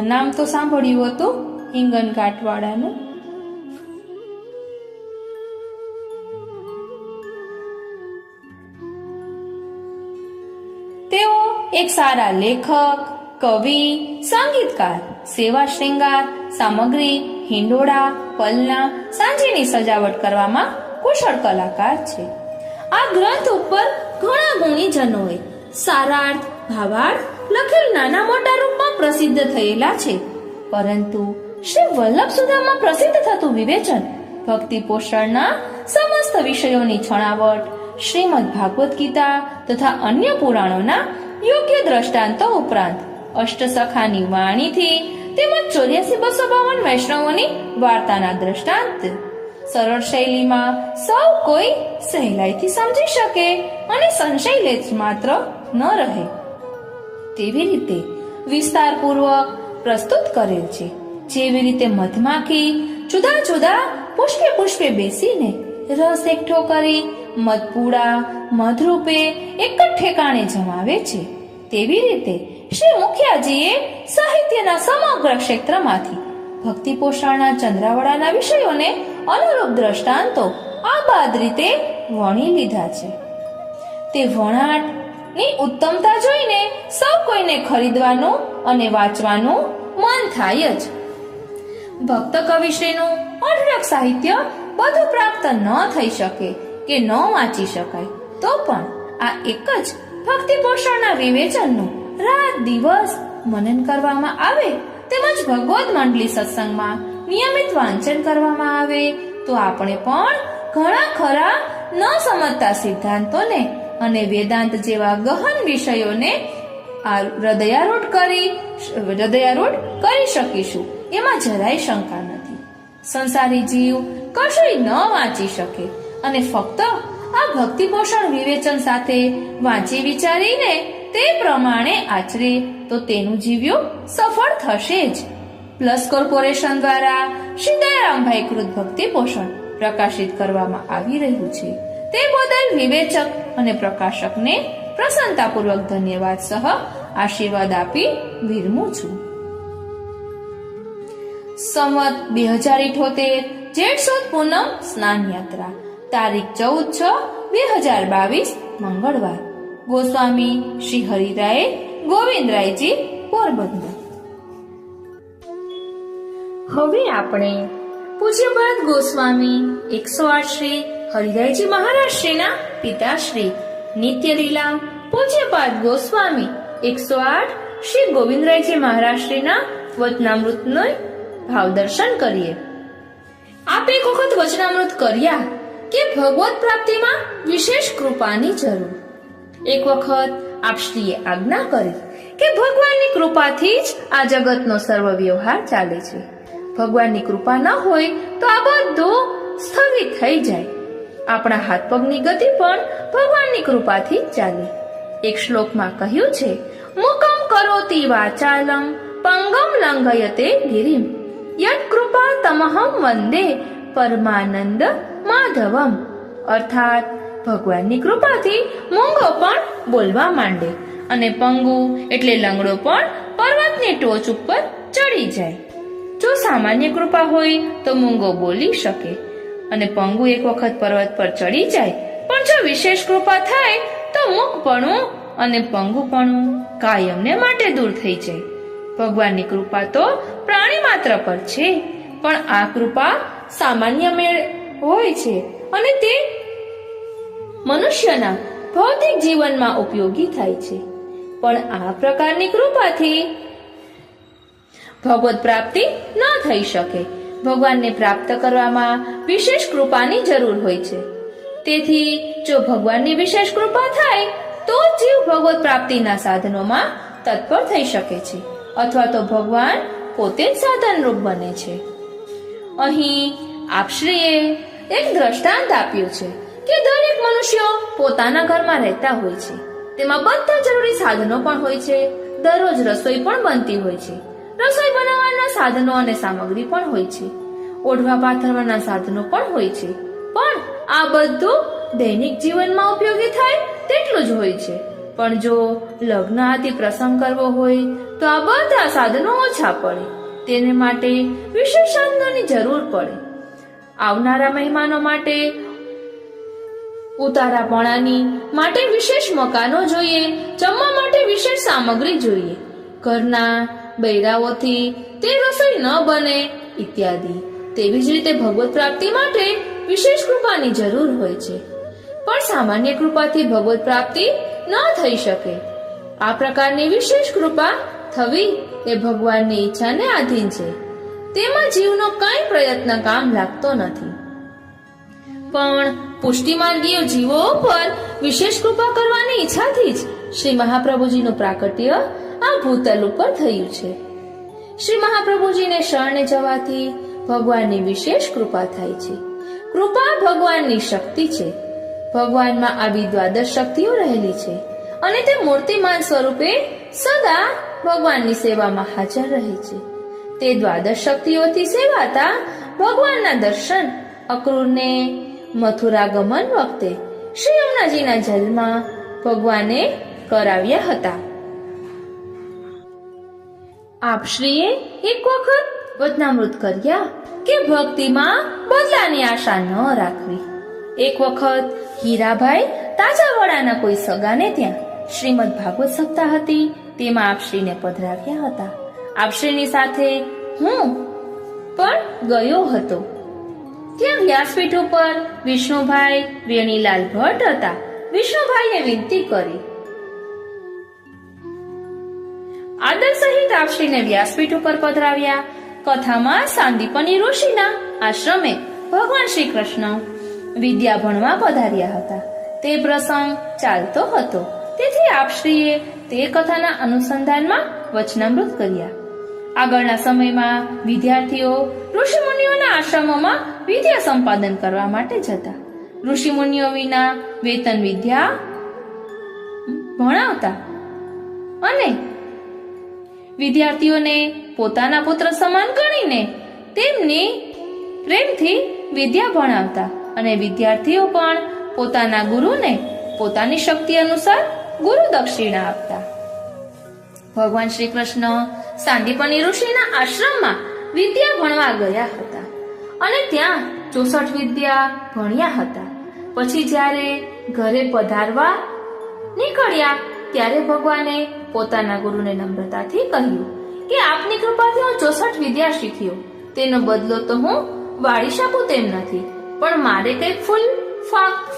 નામ તો સાંભળ્યું હતું હિંગન ઘાટવાળાનું. તેઓ એક સારા લેખક, કવિ, સંગીતકાર, સેવા શ્રૃંગાર સામગ્રી, હિંડોળા, પલના, સાંજીની સજાવટ કરવામાં કુશળ કલાકાર છે. આ ગ્રંથ ઉપર ઘણા ગુણીજનોએ સારાર્થ, ભાવાર્થ લખેલ નાના મોટા રૂપમાં પ્રસિદ્ધ થયેલા છે. પરંતુ શ્રી વલ્લભ સુદામાં પ્રસિદ્ધ થતું વિવેચન ભક્તિ પોષણના સમસ્ત વિષયોની છણાવટ, શ્રીમદ ભાગવત ગીતા તથા અન્ય પુરાણોના યોગ્ય દ્રષ્ટાંતો ઉપરાંત અષ્ટસખાની વાણીથી તેમજ 84,252 વૈષ્ણવોની વાર્તાના દ્રષ્ટાંત સરળ શૈલીમાં સૌ કોઈ સહેલાઈથી સમજી શકે અને સંશય લેશ માત્ર ન રહે તેવી રીતે વિસ્તારપૂર્વક પ્રસ્તુત કરેલ છે. જેવી રીતે મધમાખી જુદા જુદા પુષ્પે પુષ્પે બેસીને રસ એકઠો કરી મધપૂડા મધરૂપે એક જ ઠેકાણે જમાવે છે, તેવી રીતે શ્રી મુખિયાજીએ સાહિત્યના સમગ્ર ક્ષેત્રમાંથી ભક્તિ પોષણના ચંદ્રાવળાના વિષયોને અનુરૂપ દ્રષ્ટાંતો આબાદ રીતે વણી લીધા છે. તે વણાટની ઉત્તમતા જોઈને સૌ કોઈને ખરીદવાનું અને વાંચવાનું મન થાય જ. ભક્ત કવિશ્રીનું અઢળક સાહિત્ય બધું પ્રાપ્ત ન થઈ શકે કે ન વાંચી શકાય તો પણ આ એક જ ભક્તિ પોષણના વિવેચનનું રાત દિવસ મનન કરવામાં આવે તેમજ ભગવદ મંડળી સત્સંગમાં નિયમિત વાંચન કરવામાં આવે તો આપણે પણ ઘણા ખરા ન સમજતા સિદ્ધાંતોને અને વેદાંત જેવા ગહન વિષયોને હૃદયારૂઢ કરી શકીશું. એમાં જરાય શંકા નથી. સંસારી જીવ કશુંય ન વાંચી શકે અને ફક્ત આ ભક્તિ પોષણ વિવેચન સાથે વાંચી વિચારીને તે પ્રમાણે આચરે તો તેનું જીવ્યું સફળ થશે જ. પ્લસ કોર્પોરેશન દ્વારા શ્રી દયારામભાઈ કૃત ભક્તિ પોષણ પ્રકાશિત કરવામાં આવી રહ્યું છે. તે બદલ વિવેચક અને પ્રકાશકને પ્રસન્નતાપૂર્વક ધન્યવાદ સહ આશીર્વાદ આપી વિરમું છું. સંવત 2078 જેઠ સુદ પૂનમ સ્નાન યાત્રા તારીખ 14/6/2022 મંગળવાર. ગોસ્વામી શ્રી હરિરાય ગોવિંદરાયજી, પોરબંદર. હવે આપણે પૂજ્યપાદ ગોસ્વામી 108 શ્રી હરિરાયજી મહારાજ શ્રીના પિતાશ્રી નિત્યલીલા પૂજ્યપાદ ગોસ્વામી 108 શ્રી ગોવિંદરાયજી મહારાજ શ્રીના વચનામૃતનો ભાવ દર્શન કરીએ. આપ એક વખત વચનામૃત કર્યા કે ભગવત પ્રાપ્તિમાં વિશેષ કૃપાની જરૂર. એક વખત આપશ્રીએ આજ્ઞા કરી કે ભગવાનની કૃપાથી જ આ જગતનો સર્વ વ્યવહાર ચાલે છે. ભગવાનની કૃપા ન હોય તો આ બધું સ્થગિત થઈ જાય. આપણા હાથ પગની ગતિ પણ ભગવાનની કૃપાથી જ ચાલે. એક શ્લોકમાં કહ્યું છે, મુકમ કરોતિ વાચાલમ પંગમ લંઘયતે ગિરિમ યત કૃપા તમહમ વંદે પરમાનંદ માધવમ. અર્થાત ભગવાનની કૃપાથી મૂંગો પણ બોલવા માંડે અને પંગુ એટલે લંગડો પણ પર્વતની ટોચ ઉપર ચડી જાય. જો સામાન્ય કૃપા હોય તો મૂંગો બોલી શકે અને પંગુ એક વખત પર્વત પર ચડી જાય, પણ જો વિશેષ કૃપા થાય તો મૂકપણું અને પંગુપણું કાયમને માટે દૂર થઈ જાય. ભગવાનની કૃપા તો પ્રાણી માત્ર પર છે, પણ આ કૃપા સામાન્ય મેળ હોય છે અને તે મનુષ્યના ભૌતિક જીવનમાં ઉપયોગી થાય છે. પણ આ પ્રકારની કૃપાથી ભગવત પ્રાપ્તિ ન થઈ શકે. ભગવાનને પ્રાપ્ત કરવામાં વિશેષ કૃપાની જરૂર હોય છે. તેથી જો ભગવાનની વિશેષ કૃપા થાય તો જીવ ભગવત પ્રાપ્તિના સાધનોમાં તત્પર થઈ શકે છે અથવા તો ભગવાન પોતે જ સાધનરૂપ બને છે. અહીં આપશ્રીએ એક દ્રષ્ટાંત આપ્યું છે કે દરેક મનુષ્ય પોતાના ઘરમાં રહેતા હોય છે. તેમાં બધા જરૂરી સાધનો પણ હોય છે. દરરોજ રસોઈ પણ બનતી હોય છે. રસોઈ બનાવવાના સાધનો અને સામગ્રી પણ હોય છે. ઓઢવા પાથરવાના સાધનો પણ હોય છે. પણ આ બધું દૈનિક જીવનમાં ઉપયોગી થાય તેટલું જ હોય છે. પણ જો લગ્ન આદિ પ્રસંગ કરવો હોય તો આ બધા સાધનો ઓછા પડે. તેને માટે વિશેષ સાધનોની જરૂર પડે. આવનારા મહેમાનો માટે ઉતારાપણાની માટે વિશેષ મકાનો જોઈએ. જમવા માટે વિશેષ સામગ્રી જોઈએ. ઘરના બૈરાઓથી તે રસોઈ ન બને ઇત્યાદિ. તેવી જ રીતે ભગવત પ્રાપ્તિ માટે વિશેષ કૃપાની જરૂર હોય છે. પણ સામાન્ય કૃપાથી ભગવત પ્રાપ્તિ ન થઈ શકે. આ પ્રકારની વિશેષ કૃપા થવી એ ભગવાનની ઈચ્છાને આધીન છે. તેમાં જીવનો કઈ પ્રયત્ન કામ લાગતો નથી. પણ પુષ્ટિમાર્ગીય જીવો પર વિશેષ કૃપા કરવાની ઈચ્છાથી જ શ્રી મહાપ્રભુજીનું પ્રાકટ્ય આ ભૂતલ ઉપર થયું છે. શ્રી મહાપ્રભુજીને શરણે જવાથી ભગવાનની વિશેષ કૃપા થાય છે. કૃપા ભગવાનની શક્તિ છે. ભગવાનમાં આવી દ્વાદશ શક્તિઓ રહેલી છે અને તે મૂર્તિમાન સ્વરૂપે સદા ભગવાનની સેવામાં હાજર રહે છે. તે દ્વાદશ શક્તિઓથી સેવાતા ભગવાનના દર્શન અક્રૂરને મથુરા ગમન વખતે શ્રી યમુનાજીના જલમાં ભગવાને કરાવ્યા હતા. આપશ્રીએ એક વખત વચનામૃત કર્યા કે ભક્તિમાં બદલાની આશા ન રાખવી. એક વખત હીરાભાઈ તાજાવાડાના કોઈ સગાને ત્યાં શ્રીમદ ભાગવત સપ્તાહ હતી. તેમાં આપશ્રીને પધરાવ્યા હતા. આપશ્રીની સાથે હું પણ ગયો હતો. ત્યાં વ્યાસપીઠ ઉપર વિષ્ણુભાઈ વેણીલાલ ભટ્ટ હતા. વિષ્ણુભાઈએ વિનંતી કરી. આદર સહિત આપશ્રીને વ્યાસપીઠ ઉપર પધરાવ્યા. કથામાં સાંદીપની ઋષિના આશ્રમે ભગવાન શ્રી કૃષ્ણ વિદ્યા ભણવા પધાર્યા હતા. તે પ્રસંગ ચાલતો હતો. તેથી આપશ્રીએ તે કથાના અનુસંધાનમાં વચનામૃત કર્યા. આગળના સમયમાં વિદ્યાર્થીઓ ઋષિમુનિઓના આશ્રમોમાં વિદ્યા સંપાદન કરવા માટે જતા. ઋષિમુનિઓ વિના વેતન વિદ્યા ભણાવતા અને વિદ્યાર્થીઓને પોતાના પુત્ર સમાન ગણીને તેમની પ્રેમથી વિદ્યા ભણાવતા અને વિદ્યાર્થીઓ પણ પોતાના ગુરુને પોતાની શક્તિ અનુસાર ગુરુ દક્ષિણા આપતા. ભગવાન શ્રી કૃષ્ણ સાંદીપની ઋષિના આશ્રમમાં વિદ્યા ભણવા ગયા હતા અને ત્યાં 64 વિદ્યા ભણ્યા હતા. પછી જ્યારે ઘરે પધારવા નીકળ્યા ત્યારે ભગવાને પોતાના ગુરુને નમ્રતાથી કહ્યું કે આપની કૃપાથી હું 64 વિદ્યા શીખ્યો. તેનો બદલો તો હું વાળી શકું તેમ નથી, પણ મારે કંઈક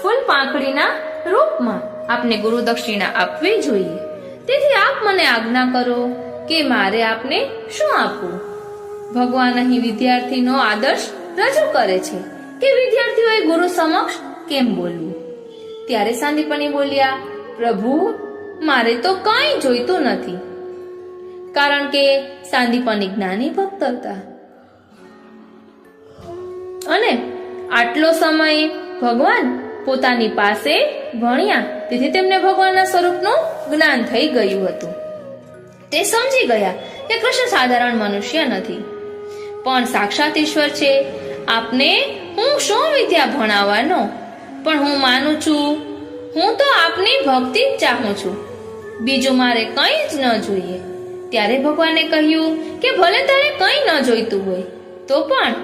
ફૂલ પાંખડીના રૂપમાં આપને ગુરુ દક્ષિણા આપવી જોઈએ. તેથી આપ મને આજ્ઞા કરો કે મારે આપને શું આપવું. ભગવાન અહીં વિદ્યાર્થીનો આદર્શ રજૂ કરે છે કે વિદ્યાર્થીઓએ ગુરુ સમક્ષ કેમ બોલવું. ત્યારે સાંદીપની બોલ્યા, પ્રભુ મારે તો કંઈ જોઈતું નથી. કારણ કે સાંદીપની જ્ઞાની ભક્ત હતા અને આટલો સમય ભગવાન પોતાની પાસે ભણ્યા, તેથી તેમને ભગવાનના સ્વરૂપનું જ્ઞાન થઈ ગયું હતું. તે સમજી ગયા કે કૃષ્ણ સાધારણ મનુષ્ય નથી, પણ સાક્ષાત ઈશ્વર છે. આપને હું શું વિદ્યા ભણાવવાનો, પણ હું માનું છું હું તો આપની ભક્તિ જ ચાહું છું, બીજું મારે કંઈ જ ન જોઈએ. ત્યારે ભગવાને કહ્યું કે ભલે તારે કંઈ ન જોઈતું હોય તો પણ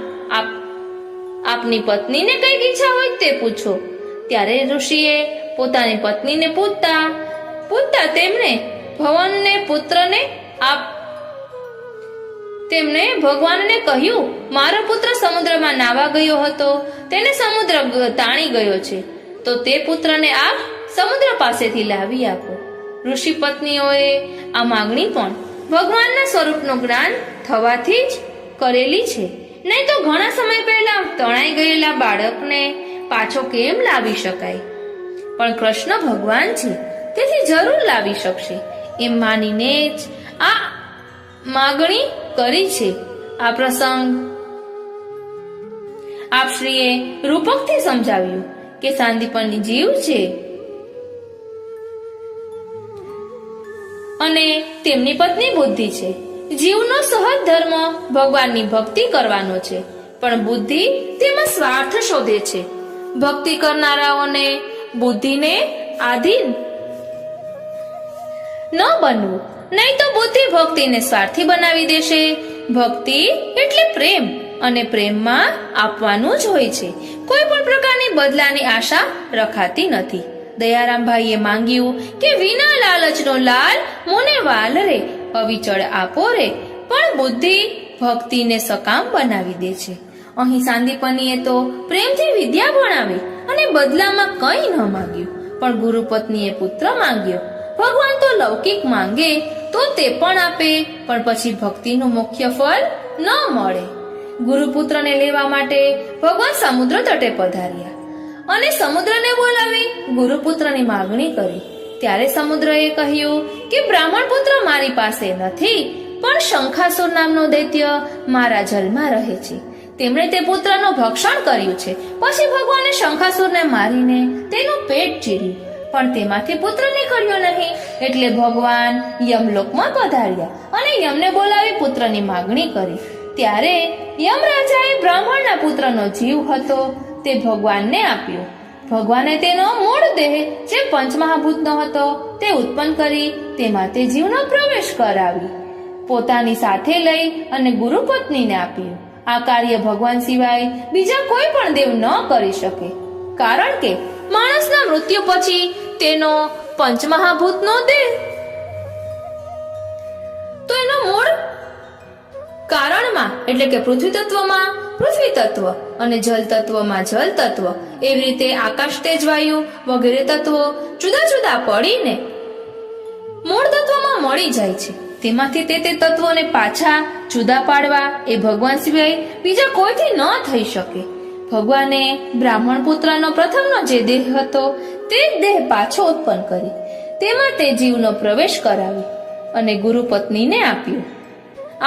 આપની પત્નીને કંઈક ઈચ્છા હોય તે પૂછો. ત્યારે ઋષિએ પોતાની પત્નીને પૂછતા તેમણે ભગવાનને કહ્યું, મારો પુત્ર સમુદ્રમાં નાવા ગયો હતો, તેને સમુદ્ર તાણી ગયો છે, તો તે પુત્રને આપ સમુદ્ર પાસેથી લાવી આપો. ઋષિ પત્નીઓએ આ માંગણી પણ ભગવાનના સ્વરૂપનું જ્ઞાન થવાથી જ કરેલી છે. નહીં તો ઘણા સમય પહેલા તણાઈ ગયેલા બાળકને પાછો કેમ લાવી શકાય. પણ કૃષ્ણ ભગવાન છે, તેથી જરૂર લાવી શકશે એમ માનીને જ આ માગણી કરી છે. આ પ્રસંગ આપશ્રીએ રૂપકથી સમજાવ્યું કે સાંદીપની જીવ છે અને તેમની પત્ની બુદ્ધિ છે. જીવનો સહજ ધર્મ ભગવાનની ભક્તિ કરવાનો છે, પણ બુદ્ધિ તેમાં સ્વાર્થ શોધે છે. ભક્તિ કરનારાઓને બુદ્ધિને આધીન ન બનવું, નહીં તો બુદ્ધિ ભક્તિને સ્વાર્થી બનાવી દેશે. ભક્તિ એટલે પ્રેમ, અને પ્રેમમાં આપવાનું જ હોય છે. કોઈ પણ પ્રકારની બદલાની આશા રખાતી નથી. દયારામભાઈએ માંગ્યું કે વિના લાલચનો લાલ મોને વાલ રે, અવિચળ આપો રે, પણ બુદ્ધિ ભક્તિને સકામ બનાવી દે છે. અહીં સાંદીપનીએ તો પ્રેમથી વિદ્યા ભણાવી અને બદલામાં કંઈ ન માંગ્યું, પણ ગુરુપત્નીએ પુત્ર માંગ્યો. ભગવાન તો લૌકિક માંગે તો તે પણ આપે, પણ પછી ભક્તિનું મુખ્ય ફળ ન મળે. ગુરુપુત્રને લેવા માટે ભગવાન સમુદ્ર તટે પધાર્યા અને સમુદ્રને બોલાવી ગુરુપુત્રની માગણી કરી. ત્યારે સમુદ્રએ કહ્યું કે બ્રાહ્મણ પુત્ર મારી પાસે નથી, પણ શંખાસુર નામનો દૈત્ય મારા જલમાં રહે છે. તેમણે તે પુત્રનું ભક્ષણ કર્યું છે. પછી ભગવાને શંખાસુરને મારીને તેનું પેટ ચીર્યું, પણ તેમાંથી પુત્ર નીકળ્યો નહીં. એટલે ભગવાન યમલોકમાં પધાર્યા અને યમને બોલાવી પુત્રની માગણી કરી. ત્યારે યમરાજાએ બ્રાહ્મણના પુત્રનો જીવ હતો તે ભગવાનને આપ્યો. ભગવાને તેનો મૂળ દેહ જે પંચમહાભૂતનો હતો તે ઉત્પન્ન કરી તેમાં તે જીવનો પ્રવેશ કરાવી પોતાની સાથે લઈ અને ગુરુપત્નીને આપ્યું. આ કાર્ય ભગવાન સિવાય બીજા કોઈ પણ દેવ ન કરી શકે, કારણ કે માણસના મૃત્યુ પછી તેનો પંચમહાભૂતનો દેહ તો એનો મૂળ કારણમાં એટલે કે પૃથ્વી તત્વમાં પૃથ્વી તત્વ અને જલ તત્વમાં જલ તત્વ, એવી રીતે આકાશ તેજ વાયુ વગેરે તત્વો જુદા જુદા પડીને મૂળ તત્વમાં મળી જાય છે. તેમાંથી તે તત્વોને પાછા જુદા પાડવા એ ભગવાન સિવાય બીજા કોઈથી ન થઈ શકે. ભગવાને બ્રાહ્મણ પુત્રનો પ્રથમનો જે દેહ હતો તે જ દેહ પાછો ઉત્પન્ન કરી તેમાં તે જીવનો પ્રવેશ કરાવી અને ગુરુપત્નીને આપ્યો.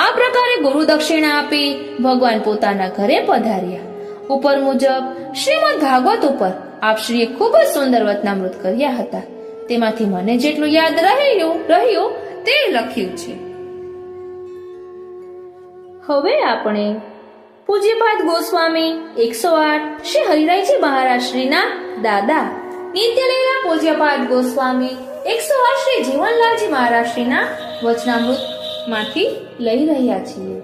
આ પ્રકારે ગુરુ દક્ષિણા આપી ભગવાન પોતાના ઘરે પધાર્યા. ઉપર મુજબ શ્રીમદ ભાગવત ઉપર આપશ્રીએ ખૂબ જ સુંદર વચનામૃત કર્યા હતા. તેમાંથી મને જેટલું યાદ રહ્યું તે લખ્યું છે. હવે આપણે પૂજ્યપાદ ગોસ્વામી 108 શ્રી હરિરાયજી મહારાજ શ્રીના દાદા નિત્યલીલા પૂજ્યપાદ ગોસ્વામી 108 શ્રી જીવનલાલજી મહારાજ શ્રીના વચનામૃત માંથી લઈ રહ્યા છીએ.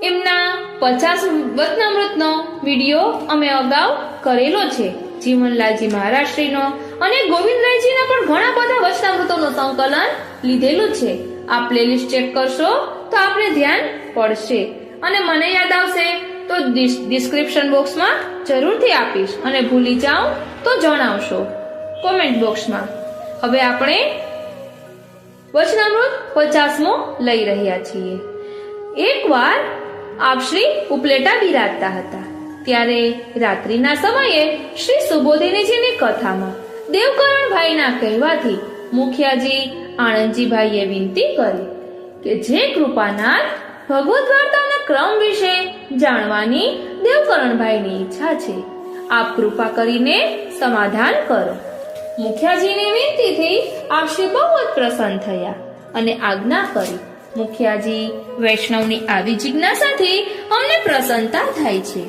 એમના 50 વચનામૃતનો વિડીયો અમે અગાઉ કરેલો છે. જીવનલાલજી મહારાજ શ્રીનો અને ગોવિંદરાયજીના પણ ઘણા બધા વચનામૃતોનું સંકલન લીધેલું છે. આ પ્લેલિસ્ટ ચેક કરશો તો આપણે ધ્યાન પડશે અને મને યાદ આવશે તો ડિસ્ક્રિપ્શન બોક્સમાં જરૂરથી આપીશ અને ભૂલી જાઉં તો જણાવશો કોમેન્ટ બોક્સમાં. હવે આપણે વચનામૃત 50મો લઈ રહ્યા છીએ. એકવાર આપશ્રી ઉપલેટા બિરાજતા હતા, ત્યારે રાત્રિના સમયે શ્રી સુબોધિનીજીની કથામાં દેવકરણભાઈના કહેવાથી મુખિયાજી આણંદજીભાઈએ વિનંતી કરી કે જે કૃપાનાથ ભગવદ વાર્તાના ક્રમ વિશે જાણવાની દેવકરણભાઈની ઈચ્છા છે, આપ કૃપા કરીને સમાધાન કરો. મુખિયાજીની વિનંતીથી આપશ્રી બહુ જ પ્રસન્ન થયા અને આજ્ઞા કરી. મુખિયાજી, વૈષ્ણવની આવી જિજ્ઞાસાથી અમને પ્રસન્નતા થાય છે.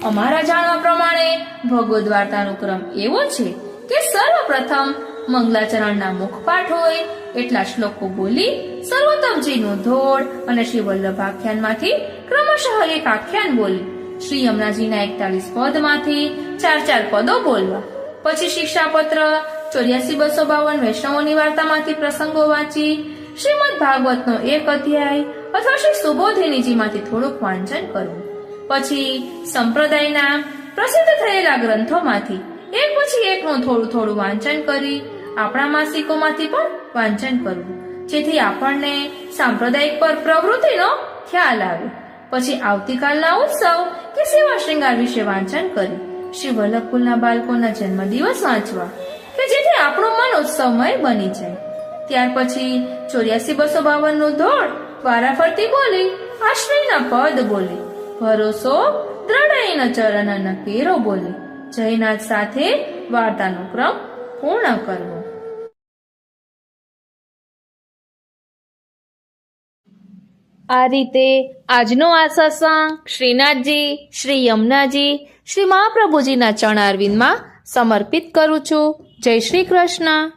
અમારા જાણવા પ્રમાણે ભગવદ વાર્તાનો ક્રમ એવો છે કે સર્વપ્રથમ મંગલાચરણના મુખપાઠ હોય એટલા શ્લોકો બોલી સર્વોત્તમજીનું ધોળ અને શ્રી વલ્લભ આખ્યાનમાંથી ક્રમશઃ એક આખ્યાન બોલી શ્રી યમુનાજીના 41 પદમાંથી 4 પદો બોલવા. પછી શિક્ષાપત્ર 84-252 વૈષ્ણવોની વાર્તામાંથી પ્રસંગો વાંચી શ્રીમદ ભાગવતનો 1 અધ્યાય અથવા શ્રી સુબોધિનીજીમાંથી થોડુંક વાંચન કરવું. પછી સંપ્રદાયના પ્રસિદ્ધ થયેલા ગ્રંથોમાંથી એક પછી એકનું થોડું થોડું વાંચન કરી આપણા માસિકોમાંથી પણ વાંચન કરવું, જેથી આપણને સાંપ્રદાયિક પર પ્રવૃત્તિનો ખ્યાલ આવે. પછી આવતીકાલના ઉત્સવ કે સેવા શ્રૃંગાર વિશે વાંચન કરી શ્રી વલ્લભકુલના બાળકોના જન્મદિવસ વાંચવા કે જેથી આપણું મન ઉત્સવમય બની જાય. ત્યાર પછી 84-252 નું ધોળ વારાફરતી બોલી આશ્રયના પદ બોલી ભરોસો ત્રણેયના ચરણ કેરો બોલી જયનાથ સાથે વાર્તાનો ક્રમ પૂર્ણ કરવો. આ રીતે આજનો આ સત્સંગ શ્રીનાથજી, શ્રી યમુનાજી, શ્રી મહાપ્રભુજીના ચરણારવિંદમાં સમર્પિત કરું છું. જય શ્રી કૃષ્ણ.